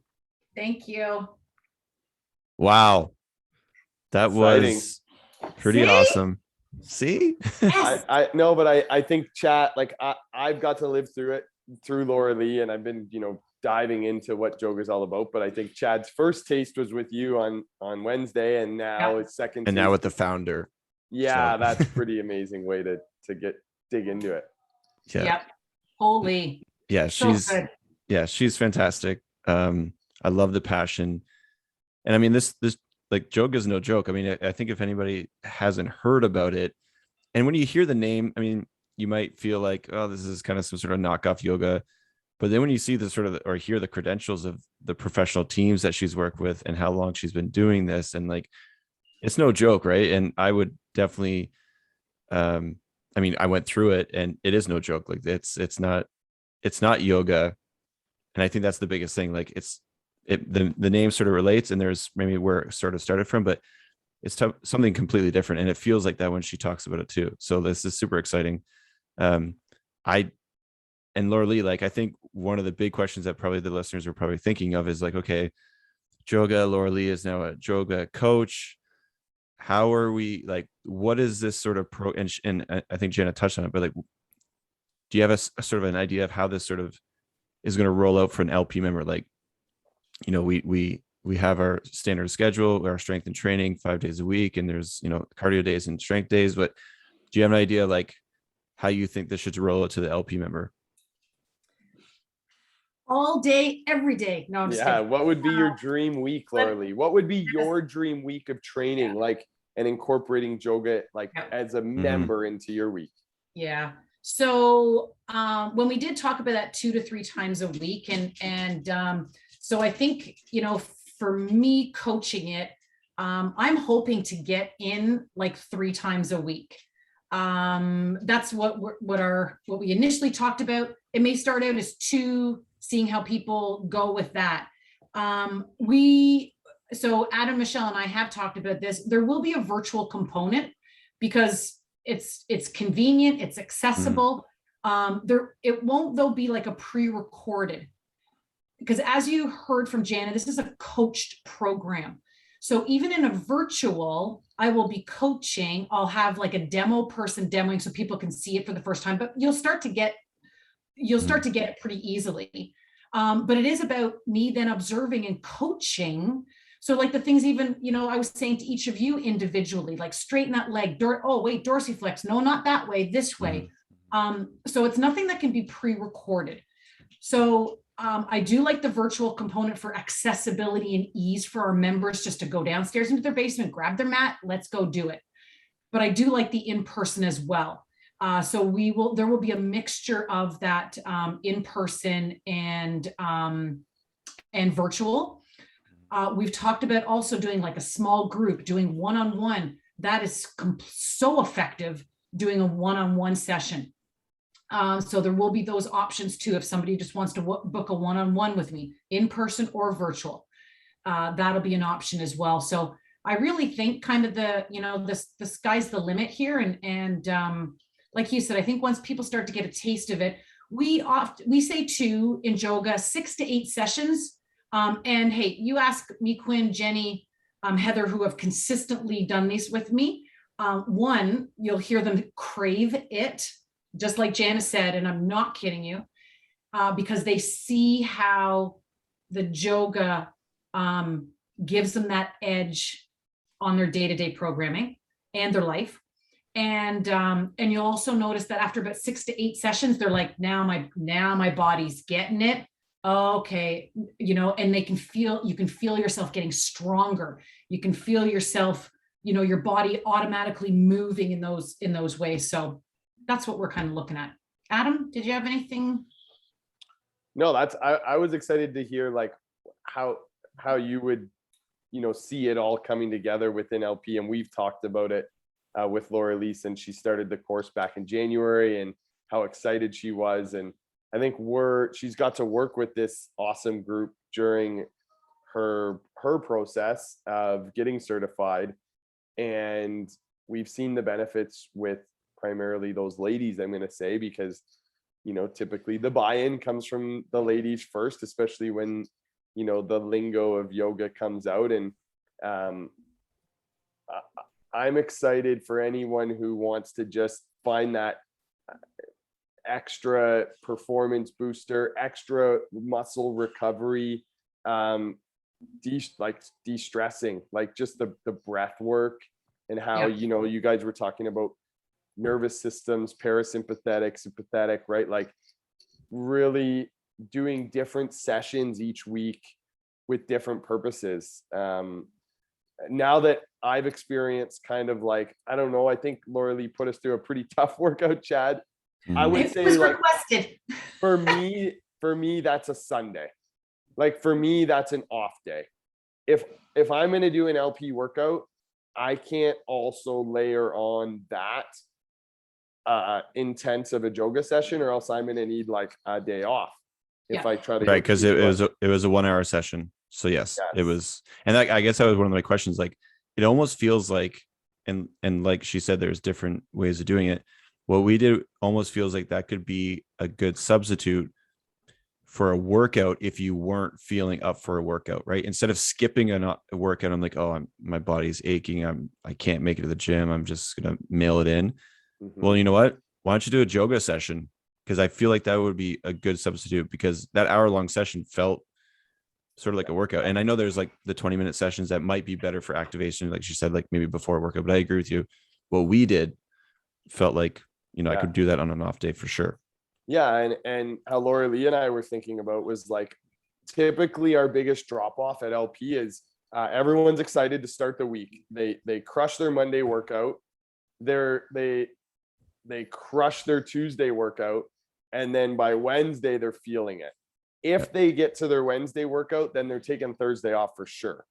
Thank you. Wow. That Exciting. was pretty See? awesome. See? Yes. I no, but I think chat, like I've got to live through it through Laura Lee, and I've been, diving into what Joga is all about. But I think Chad's first taste was with you on Wednesday, and now it's second. And now taste with the founder. Yeah, So- that's pretty amazing way to dig into it. Yeah. Yep. Holy. Yeah, So she's good. she's fantastic. I love the passion. And I mean, this like Joga is no joke. I mean, I think if anybody hasn't heard about it, and when you hear the name, I mean, you might feel like, oh, this is kind of some sort of knockoff yoga. But then when you see the sort of, or hear the credentials of the professional teams that she's worked with and how long she's been doing this, and like, it's no joke, right? And I would definitely, I mean, I went through it, and it is no joke. Like it's not yoga. And I think that's the biggest thing. Like the name sort of relates, and there's maybe where it sort of started from, but it's something completely different. And it feels like that when she talks about it too. So this is super exciting. And Laura Lee, like, I think one of the big questions that probably the listeners are probably thinking of is like, okay, Joga, Laura Lee is now a Joga coach. How are we, like, what is this sort of and I think Jana touched on it, but like, do you have a sort of an idea of how this sort of is going to roll out for an LP member? Like, we have our standard schedule, our strength and training 5 days a week, and there's, cardio days and strength days, but do you have an idea like how you think this should roll out to the LP member? All day, every day. No, I'm just Yeah, kidding. what would be your dream week, Laura Lee? What would be your dream week of training, like, and incorporating Joga, like, as a member into your week? Yeah. So when we did talk about that 2 to 3 times a week, and so I think, for me coaching it, I'm hoping to get in like 3 times a week. That's what we initially talked about. It may start out as 2, seeing how people go with that. So Adam, Michelle, and I have talked about this. There will be a virtual component because it's convenient, it's accessible. It won't though be like a pre-recorded, because as you heard from Jana, this is a coached program. So even in a virtual, I will be coaching. I'll have like a demo person demoing so people can see it for the first time, but you'll start to get it pretty easily. But it is about me then observing and coaching. So like the things even, I was saying to each of you individually, like straighten that leg, dorsiflex. No, not that way, this way. So it's nothing that can be pre-recorded. So I do like the virtual component for accessibility and ease for our members, just to go downstairs into their basement, grab their mat, let's go do it. But I do like the in-person as well. So there will be a mixture of that in-person and virtual. We've talked about also doing like a small group, doing one-on-one. That is so effective, doing a one-on-one session. So there will be those options too. If somebody just wants to book a one-on-one with me, in person or virtual, that'll be an option as well. So I really think kind of the sky's the limit here. And like you said, I think once people start to get a taste of it, we say 2 in Joga, 6 to 8 sessions. And hey, you ask me, Quinn, Jenny, Heather, who have consistently done these with me. One, you'll hear them crave it, just like Jana said, and I'm not kidding you, because they see how the Joga gives them that edge on their day-to-day programming and their life. And you'll also notice that after about 6 to 8 sessions, they're like, now my body's getting it. Okay, and you can feel yourself getting stronger. You can feel yourself, your body automatically moving in those ways. So that's what we're kind of looking at. Adam, did you have anything? No, I was excited to hear like how you would, see it all coming together within LP. And we've talked about it with Laura Lee since she started the course back in January, and how excited she was. And I think she's got to work with this awesome group during her process of getting certified, and we've seen the benefits with primarily those ladies, I'm going to say, because typically the buy-in comes from the ladies first, especially when the lingo of yoga comes out. And I'm excited for anyone who wants to just find that extra performance booster, extra muscle recovery, de-stressing, like just the breath work, and how you guys were talking about nervous systems, parasympathetic, sympathetic, right? Like really doing different sessions each week with different purposes. Now that I've experienced kind of like, I don't know, I think Laura Lee put us through a pretty tough work,out, Chad. I would It say was like requested. for me, that's a Sunday. Like for me, that's an off day. If I'm going to do an LP workout, I can't also layer on that intense of a yoga session, or else I'm going to need like a day off if I try to right, because it was a 1 hour session. So yes, it was. And I guess that was one of my questions. Like it almost feels like, and like she said, there's different ways of doing it. What we did almost feels like that could be a good substitute for a workout if you weren't feeling up for a workout, right? Instead of skipping a workout, I'm like, oh, my body's aching, I can't make it to the gym, I'm just gonna mail it in. Well, you know what? Why don't you do a yoga session? Because I feel like that would be a good substitute, because that hour-long session felt sort of like a workout. And I know there's like the 20-minute sessions that might be better for activation, like she said, like maybe before a workout. But I agree with you. What we did felt like, I could do that on an off day for sure. Yeah, and how Laura Lee and I were thinking about was like, typically our biggest drop off at LP is everyone's excited to start the week. They crush their Monday workout. They crush their Tuesday workout, and then by Wednesday they're feeling it. If they get to their Wednesday workout, then they're taking Thursday off for sure.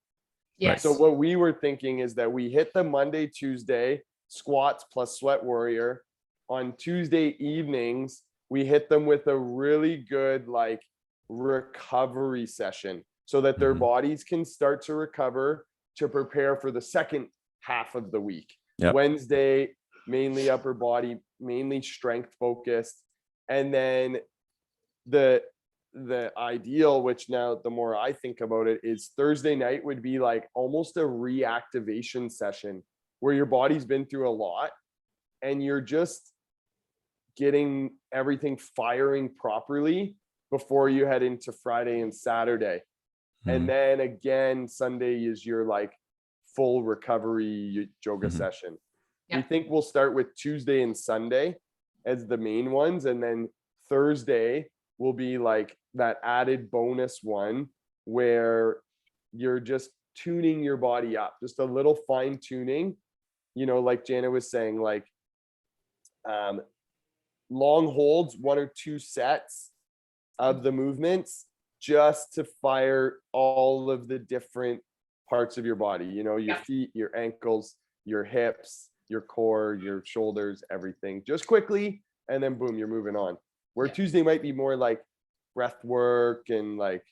Yes. So what we were thinking is that we hit the Monday, Tuesday squats plus sweat warrior. On Tuesday evenings, we hit them with a really good like recovery session, so that their bodies can start to recover to prepare for the second half of the week. Yep. Wednesday, mainly upper body, mainly strength focused. And then the ideal, which now the more I think about it, is Thursday night would be like almost a reactivation session where your body's been through a lot and you're just getting everything firing properly before you head into Friday and Saturday. And then again, Sunday is your like full recovery yoga session. Yeah. We think we'll start with Tuesday and Sunday as the main ones. And then Thursday will be like that added bonus one where you're just tuning your body up, just a little fine tuning, like Jana was saying, like long holds, 1 or 2 sets of the movements, just to fire all of the different parts of your body, your feet, your ankles, your hips, your core, your shoulders, everything, just quickly. And then boom, you're moving on. Where Tuesday might be more like breath work and like,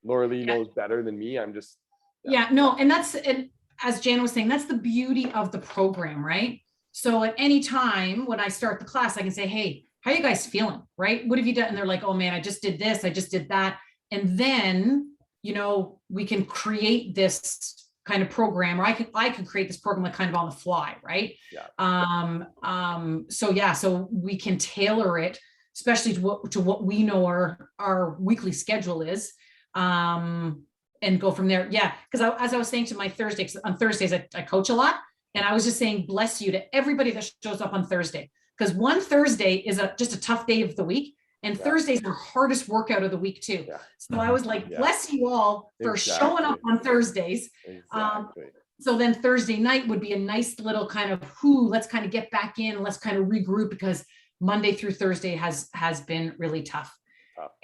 Laura Lee knows better than me. I'm just. And that's, and as Jana was saying, that's the beauty of the program, right? So at any time when I start the class, I can say, hey, how are you guys feeling? Right? What have you done? And they're like, oh man, I just did this. I just did that. And then, we can create this kind of program, or I can create this program like kind of on the fly. Right. So we can tailor it, especially to what we know our weekly schedule is, and go from there. Yeah. Cause as I was saying to my Thursday, on Thursdays, I coach a lot. And I was just saying, bless you to everybody that shows up on Thursday. Because one Thursday is just a tough day of the week. And Thursday's our hardest workout of the week too. Yeah. So I was like, bless you all for showing up on Thursdays. So then Thursday night would be a nice little kind of, let's kind of get back in, let's kind of regroup, because Monday through Thursday has been really tough.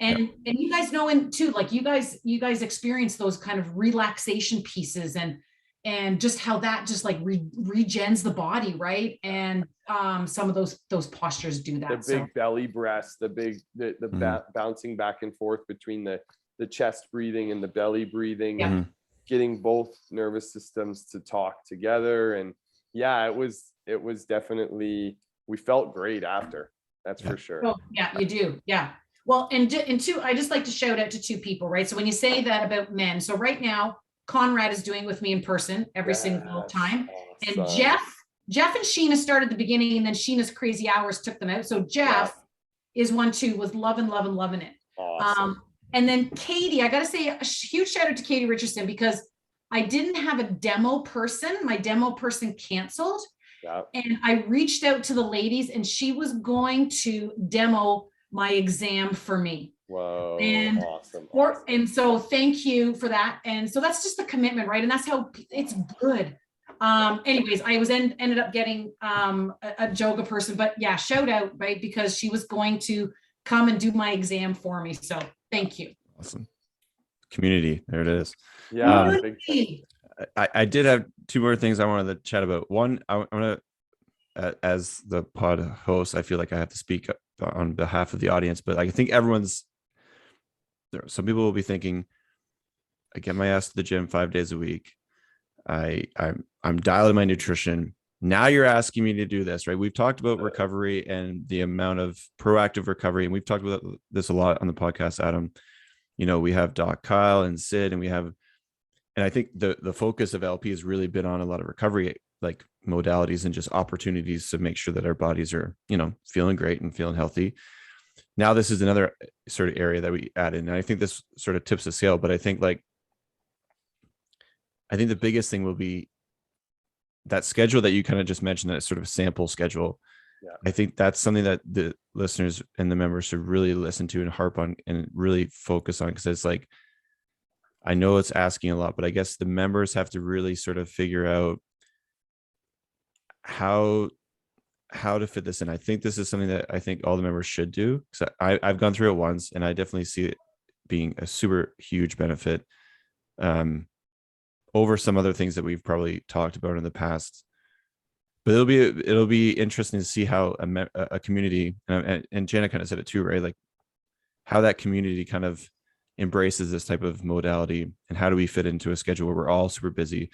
And you guys know, and too, like you guys experience those kind of relaxation pieces and just how that just like regens the body, right? And some of those postures do that. The big belly breaths, the bouncing back and forth between the the chest breathing and the belly breathing, Yeah. and getting both nervous systems to talk together. And yeah, it was definitely, we felt great after, that's for sure. Oh, yeah, you do. Yeah. Well, and two, I just like to shout out to two people, right? So when you say that about men, so right now, Conrad is doing with me in person every single Yes, time. And awesome. Jeff and Sheena started at the beginning, and then Sheena's crazy hours took them out. So Jeff is one too, was loving it. Awesome. And then Katie, I got to say a huge shout out to Katie Richardson, because I didn't have a demo person. My demo person canceled. Yeah. And I reached out to the ladies, and she was going to demo my exam for me. Whoa, And awesome. and so thank you for that. And so that's just the commitment, right? And that's how it's good. Anyways, I ended up getting a JOGA person, but yeah, shout out, right? Because she was going to come and do my exam for me. So thank you. Awesome. Community. There it is. Yeah. Community. I did have two more things I wanted to chat about. One, I'm going to, as the pod host, I feel like I have to speak on behalf of the audience, but I think some people will be thinking, I get my ass to the gym 5 days a week. I'm dialed in my nutrition. Now you're asking me to do this, right? We've talked about recovery and the amount of proactive recovery, and we've talked about this a lot on the podcast, Adam. You know, we have Doc Kyle and Sid, and I think the focus of LP has really been on a lot of recovery, like modalities and just opportunities to make sure that our bodies are, you know, feeling great and feeling healthy. Now, this is another sort of area that we add in. And I think this sort of tips the scale, but I think the biggest thing will be that schedule that you kind of just mentioned, that sort of sample schedule. Yeah. I think that's something that the listeners and the members should really listen to and harp on and really focus on, because it's like, I know it's asking a lot, but I guess the members have to really sort of figure out how to fit this in. I think this is something that I think all the members should do, because I've gone through it once, and I definitely see it being a super huge benefit over some other things that we've probably talked about in the past. But it'll be interesting to see how a community, and Jana kind of said it too, right? Like how that community kind of embraces this type of modality, and how do we fit into a schedule where we're all super busy,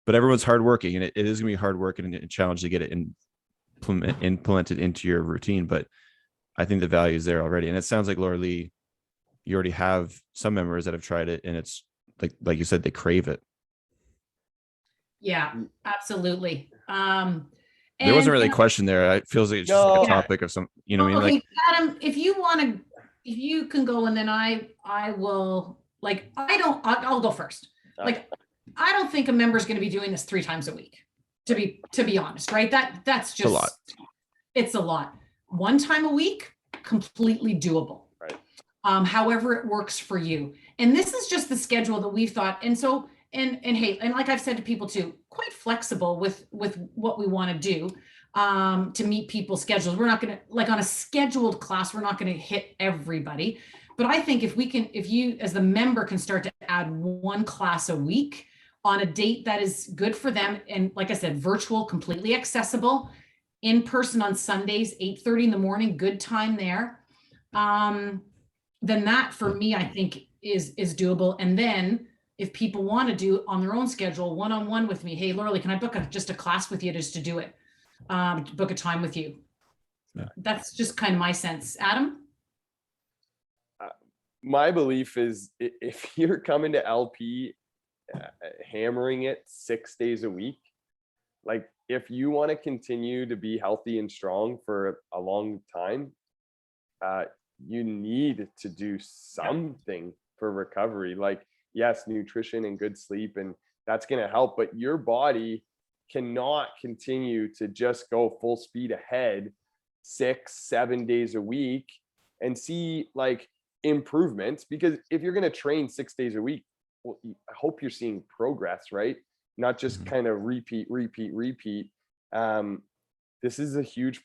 but everyone's hardworking, and it is gonna be hard work and a challenge to get it implemented into your routine. But I think the value is there already. And it sounds like, Laura Lee, you already have some members that have tried it, and it's like you said, they crave it. Yeah, absolutely. There wasn't really a question there. It feels like it's just like a topic of some, you know what I mean? Okay, Like, Adam, if you can go, and then I will, like, I'll go first. Like, I don't think a member is going to be doing this 3 times a week, to be honest, right? That's just a lot. It's a lot. 1 time a week, completely doable. Right. However it works for you. And this is just the schedule that we've thought. And so, and hey, and like I've said to people too, quite flexible with what we want to do to meet people's schedules. We're not going to, like, on a scheduled class, we're not going to hit everybody. But I think if you as the member can start to add 1 class a week on a date that is good for them, and like I said, virtual, completely accessible, in person on Sundays, 8:30 in the morning, good time there. Then that, for me, I think is doable. And then if people want to do on their own schedule, one-on-one with me, hey, Laura Lee, can I book just a class with you just to do it? Book a time with you. Yeah. That's just kind of my sense. Adam? My belief is, if you're coming to LP hammering it 6 days a week, like, if you want to continue to be healthy and strong for a long time, you need to do something for recovery. Like, yes, nutrition and good sleep, and that's going to help, but your body cannot continue to just go full speed ahead 6-7 days a week and see like improvements. Because if you're going to train 6 days a week, well, I hope you're seeing progress, right? Not just kind of repeat. This is a huge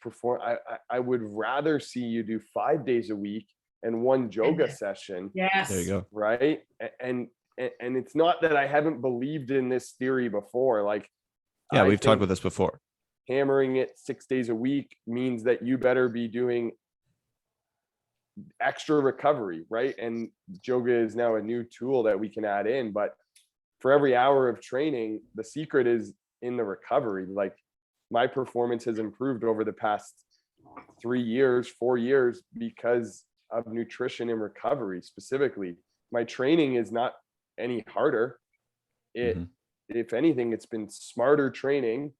I would rather see you do 5 days a week and 1 yoga session. Yes. There you go. Right. And it's not that I haven't believed in this theory before. Like, yeah, we've talked about this before. Hammering it 6 days a week means that you better be doing extra recovery, right? And JOGA is now a new tool that we can add in, but for every hour of training, the secret is in the recovery. Like my performance has improved over the past 3 years, 4 years because of nutrition and recovery. Specifically, my training is not any harder. If anything, it's been smarter training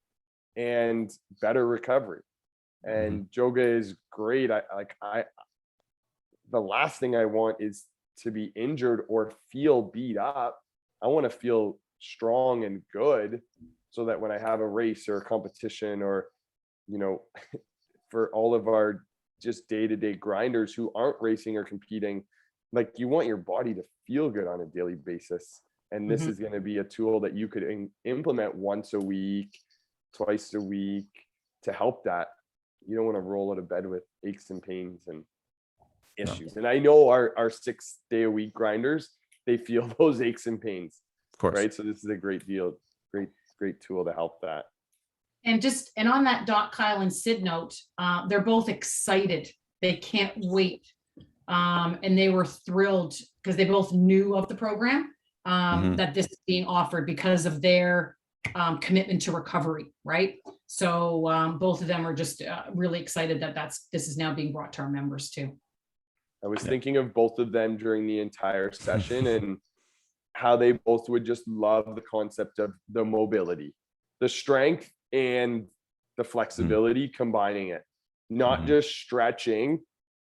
and better recovery. And JOGA is great. The last thing I want is to be injured or feel beat up. I want to feel strong and good so that when I have a race or a competition, or, you know, for all of our just day-to-day grinders who aren't racing or competing, like you want your body to feel good on a daily basis. And this is going to be a tool that you could implement once a week, twice a week to help that. You don't want to roll out of bed with aches and pains and issues. And I know our 6 day a week grinders, they feel those aches and pains, Of course. right? So this is a great tool to help that. And on that Kyle and Sid note, they're both excited. They can't wait. And they were thrilled because they both knew of the program, that this is being offered because of their commitment to recovery, right? So both of them are just really excited that this is now being brought to our members too. I was thinking of both of them during the entire session and how they both would just love the concept of the mobility, the strength and the flexibility, combining it, not just stretching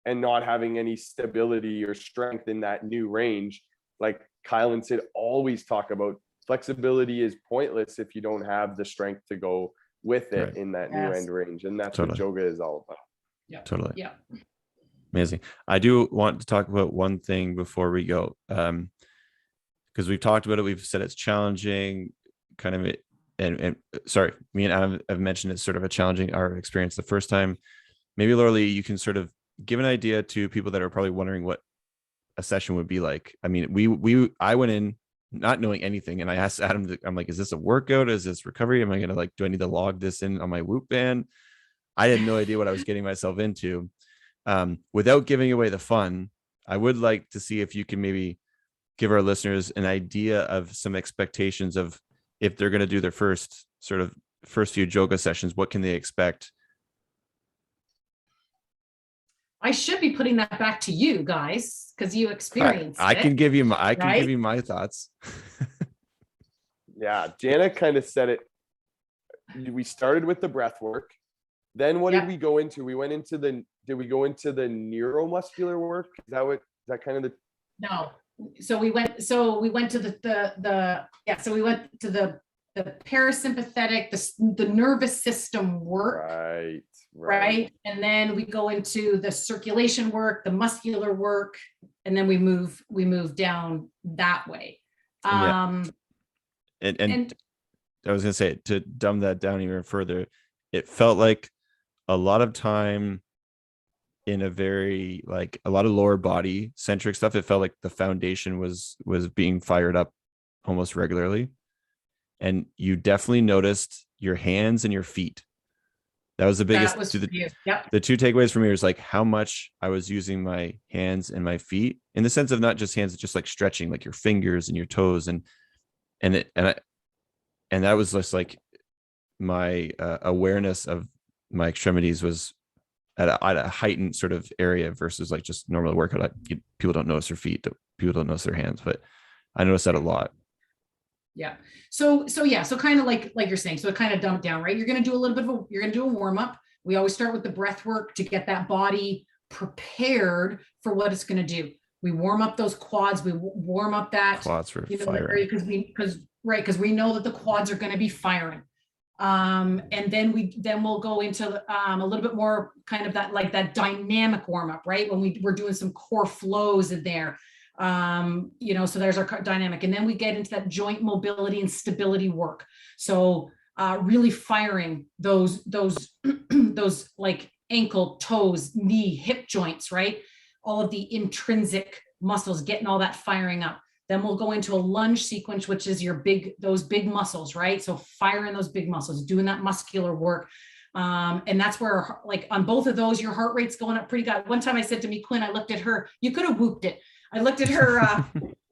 and not having any stability or strength in that new range. Like Kyle and Sid always talk about, flexibility is pointless if you don't have the strength to go with it in that new end range. And that's what JOGA is all about. Yeah, Totally. Yeah. Amazing. I do want to talk about one thing before we go, because we've talked about it. We've said it's challenging, kind of, and sorry, me and Adam have mentioned it's sort of a challenging our experience the first time. Maybe Laura, you can sort of give an idea to people that are probably wondering what a session would be like. I mean, I went in not knowing anything, and I asked Adam, I'm like, is this a workout? Is this recovery? Am I gonna do I need to log this in on my Whoop band? I had no idea what I was getting myself into. Without giving away the fun, I would like to see if you can maybe give our listeners an idea of some expectations of if they're going to do their first few JOGA sessions, what can they expect? I should be putting that back to you guys because you experienced I it. can give you my thoughts. Yeah, Jana kind of said it. We started with the breath work. Then what did we go into? We went into did we go into the neuromuscular work? Is that kind of the? No. So we went to the parasympathetic, the nervous system work. Right. And then we go into the circulation work, the muscular work, and then we move down that way. And I was going to say, to dumb that down even further, it felt like a lot of time in a very, like, a lot of lower body centric stuff. It felt like the foundation was being fired up almost regularly. And you definitely noticed your hands and your feet. That was the biggest. The two takeaways for me was like how much I was using my hands and my feet, in the sense of not just hands, just like stretching, like your fingers and your toes, and that was just like my awareness of my extremities was at a heightened sort of area versus like just normal workout. People don't notice their feet, people don't notice their hands, but I noticed that a lot. Yeah. So kind of like you're saying, so it kind of dumped down, right? You're going to do a little bit of you're going to do a warm up. We always start with the breath work to get that body prepared for what it's going to do. We warm up those quads. We warm up that quads for firing, because we know that the quads are going to be firing. And then we'll go into a little bit more kind of that dynamic warm up, right? When we're doing some core flows in there. So there's our dynamic, and then we get into that joint mobility and stability work. So really firing those those like ankle, toes, knee, hip joints, right? All of the intrinsic muscles, getting all that firing up. Then we'll go into a lunge sequence, which is those big muscles, right? So firing those big muscles, doing that muscular work. And that's where, like, on both of those, your heart rate's going up pretty good. One time I said to me, Quinn, I looked at her, you could have whooped it. I looked at her,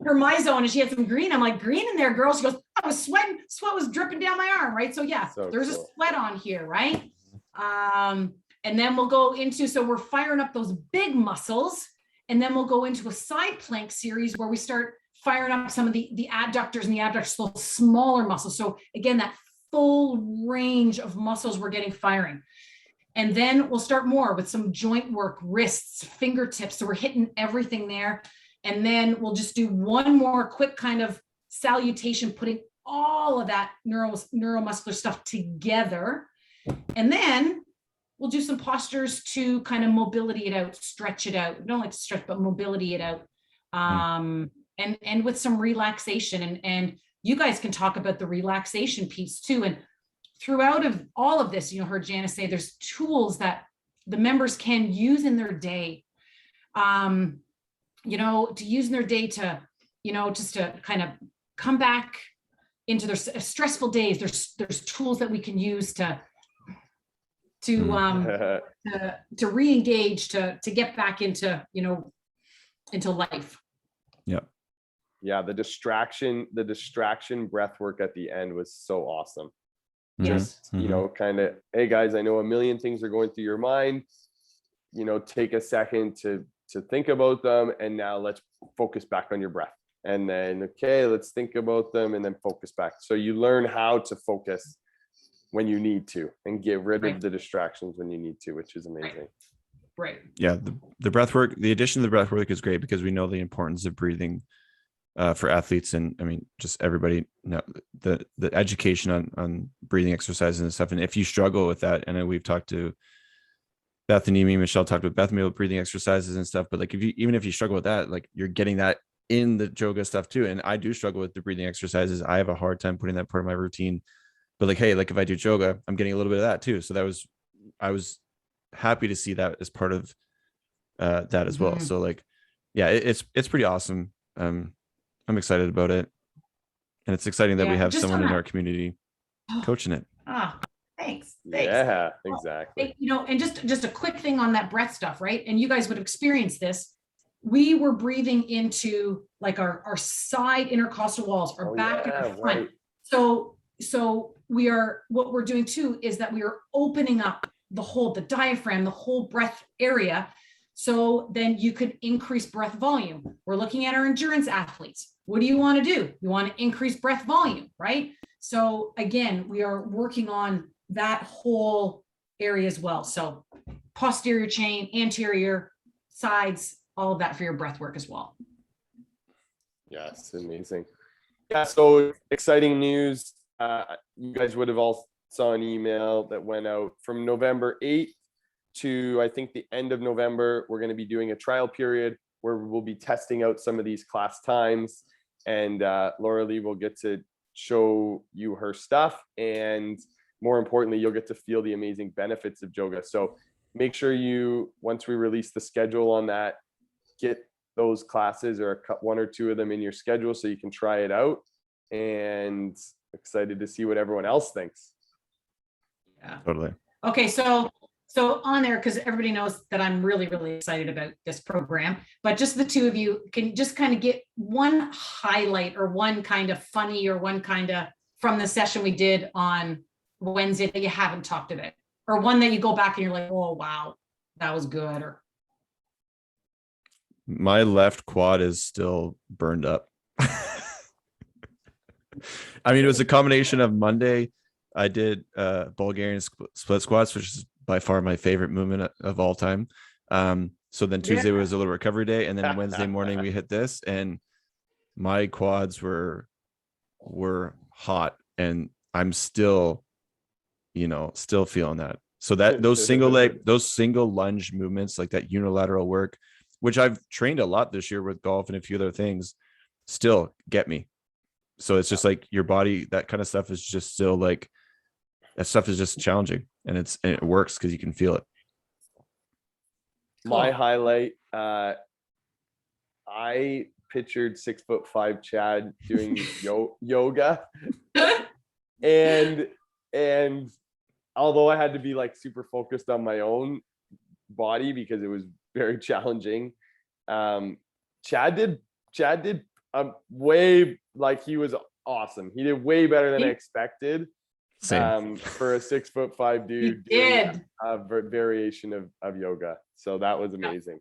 her my zone, and she had some green. I'm like, green in there, girl. She goes, I was sweating, sweat was dripping down my arm, right? So yeah, So there's cool. a sweat on here, right? And then we'll go into, so we're firing up those big muscles, and then we'll go into a side plank series where we start firing up some of the adductors and the abductors, those smaller muscles. So again, that full range of muscles we're getting firing. And then we'll start more with some joint work, wrists, fingertips. So we're hitting everything there. And then we'll just do one more quick kind of salutation, putting all of that neuromuscular stuff together. And then we'll do some postures to kind of mobility it out, stretch it out. We don't like to stretch, but mobility it out. And with some relaxation. And you guys can talk about the relaxation piece too. And throughout of all of this, heard Janice say there's tools that the members can use in their day, to use in their day to, just to kind of come back into their stressful days. There's tools that we can use to re-engage, to get back into, into life. Yep. Yeah, the distraction breath work at the end was so awesome. Yes. Just, kind of, hey guys, I know a million things are going through your mind. Take a second to think about them, and now let's focus back on your breath. And then, okay, let's think about them and then focus back. So you learn how to focus when you need to and get rid of the distractions when you need to, which is amazing. Right. Yeah. The breath work, the addition of the breath work is great because we know the importance of breathing for athletes. And I mean, just everybody know the education on breathing exercises and stuff. And if you struggle with that, and we've talked to Bethany, me, Michelle talked with Bethany about breathing exercises and stuff, but like, even if you struggle with that, like you're getting that in the yoga stuff too. And I do struggle with the breathing exercises. I have a hard time putting that part of my routine, but like, hey, like if I do yoga, I'm getting a little bit of that too. So I was happy to see that as part of that as well. So like, yeah, it's pretty awesome. I'm excited about it. And it's exciting that we have someone in our community coaching it. Thanks. Yeah, exactly. And just a quick thing on that breath stuff, right? And you guys would experience this. We were breathing into like our side intercostal walls, our back and our front. Right. So what we're doing too is that we are opening up the diaphragm, the whole breath area. So then you could increase breath volume. We're looking at our endurance athletes. What do you want to do? You want to increase breath volume, right? So again, we are working on that whole area as well. So posterior chain, anterior, sides, all of that for your breath work as well. Yes, amazing. Yeah, so exciting news. You guys would have all saw an email that went out from November 8th to I think the end of November. We're going to be doing a trial period where we'll be testing out some of these class times, and Laura Lee will get to show you her stuff, and more importantly, you'll get to feel the amazing benefits of yoga. So make sure once we release the schedule on that, get those classes or one or two of them in your schedule so you can try it out, and excited to see what everyone else thinks. Yeah, totally. Okay, so on there, because everybody knows that I'm really, really excited about this program, but just the two of you can just kind of get one highlight or one kind of funny or one kind of from the session we did on Wednesday that you haven't talked about, or one that you go back and you're like, oh, wow, that was good. Or my left quad is still burned up. I mean, it was a combination of Monday. I did Bulgarian split squats, which is by far my favorite movement of all time. So then Tuesday was a little recovery day, and then Wednesday morning we hit this, and my quads were hot, and I'm still feeling that. So that those single lunge movements, like that unilateral work, which I've trained a lot this year with golf and a few other things, still get me. So it's just like your body, that kind of stuff is just still like, that stuff is just challenging, and it works because you can feel it. My highlight, I pictured 6'5" Chad doing yoga, and although I had to be like super focused on my own body because it was very challenging. Chad did way, like, he was awesome. He did way better than I expected. Same. For a 6'5" dude He doing did. a variation of yoga. So that was amazing.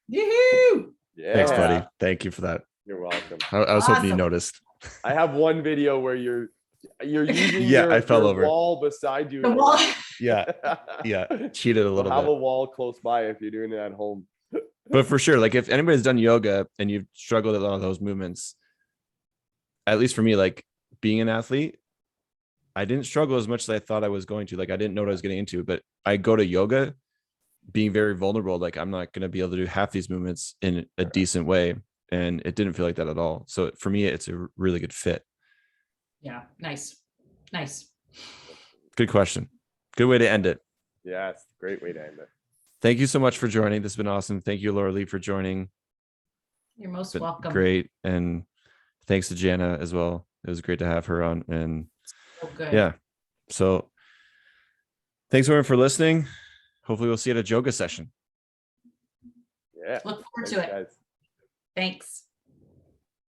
Yoo-hoo! Yeah. Thanks, buddy. Thank you for that. You're welcome. I was hoping you Awesome. noticed. I have one video where you're using Yeah, your, I fell your over. wall beside you. The wall. Yeah. Yeah. Cheated a So little have bit. a wall close by if you're doing it at home. But for sure, like if anybody's done yoga and you've struggled with a lot of those movements, at least for me, like being an athlete, I didn't struggle as much as I thought I was going to. Like I didn't know what I was getting into, but I go to yoga being very vulnerable. Like I'm not going to be able to do half these movements in a decent way. And it didn't feel like that at all. So for me, it's a really good fit. Yeah, nice. Nice. Good question. Good way to end it. Yes, great way to end it. Thank you so much for joining. This has been awesome. Thank you, Laura Lee, for joining. You're most Been welcome. great. And thanks to Jana as well. It was great to have her on. And So good. yeah. So thanks everyone for listening. Hopefully we'll see you at a yoga session. Yeah. Look forward Thanks, to it. guys. Thanks.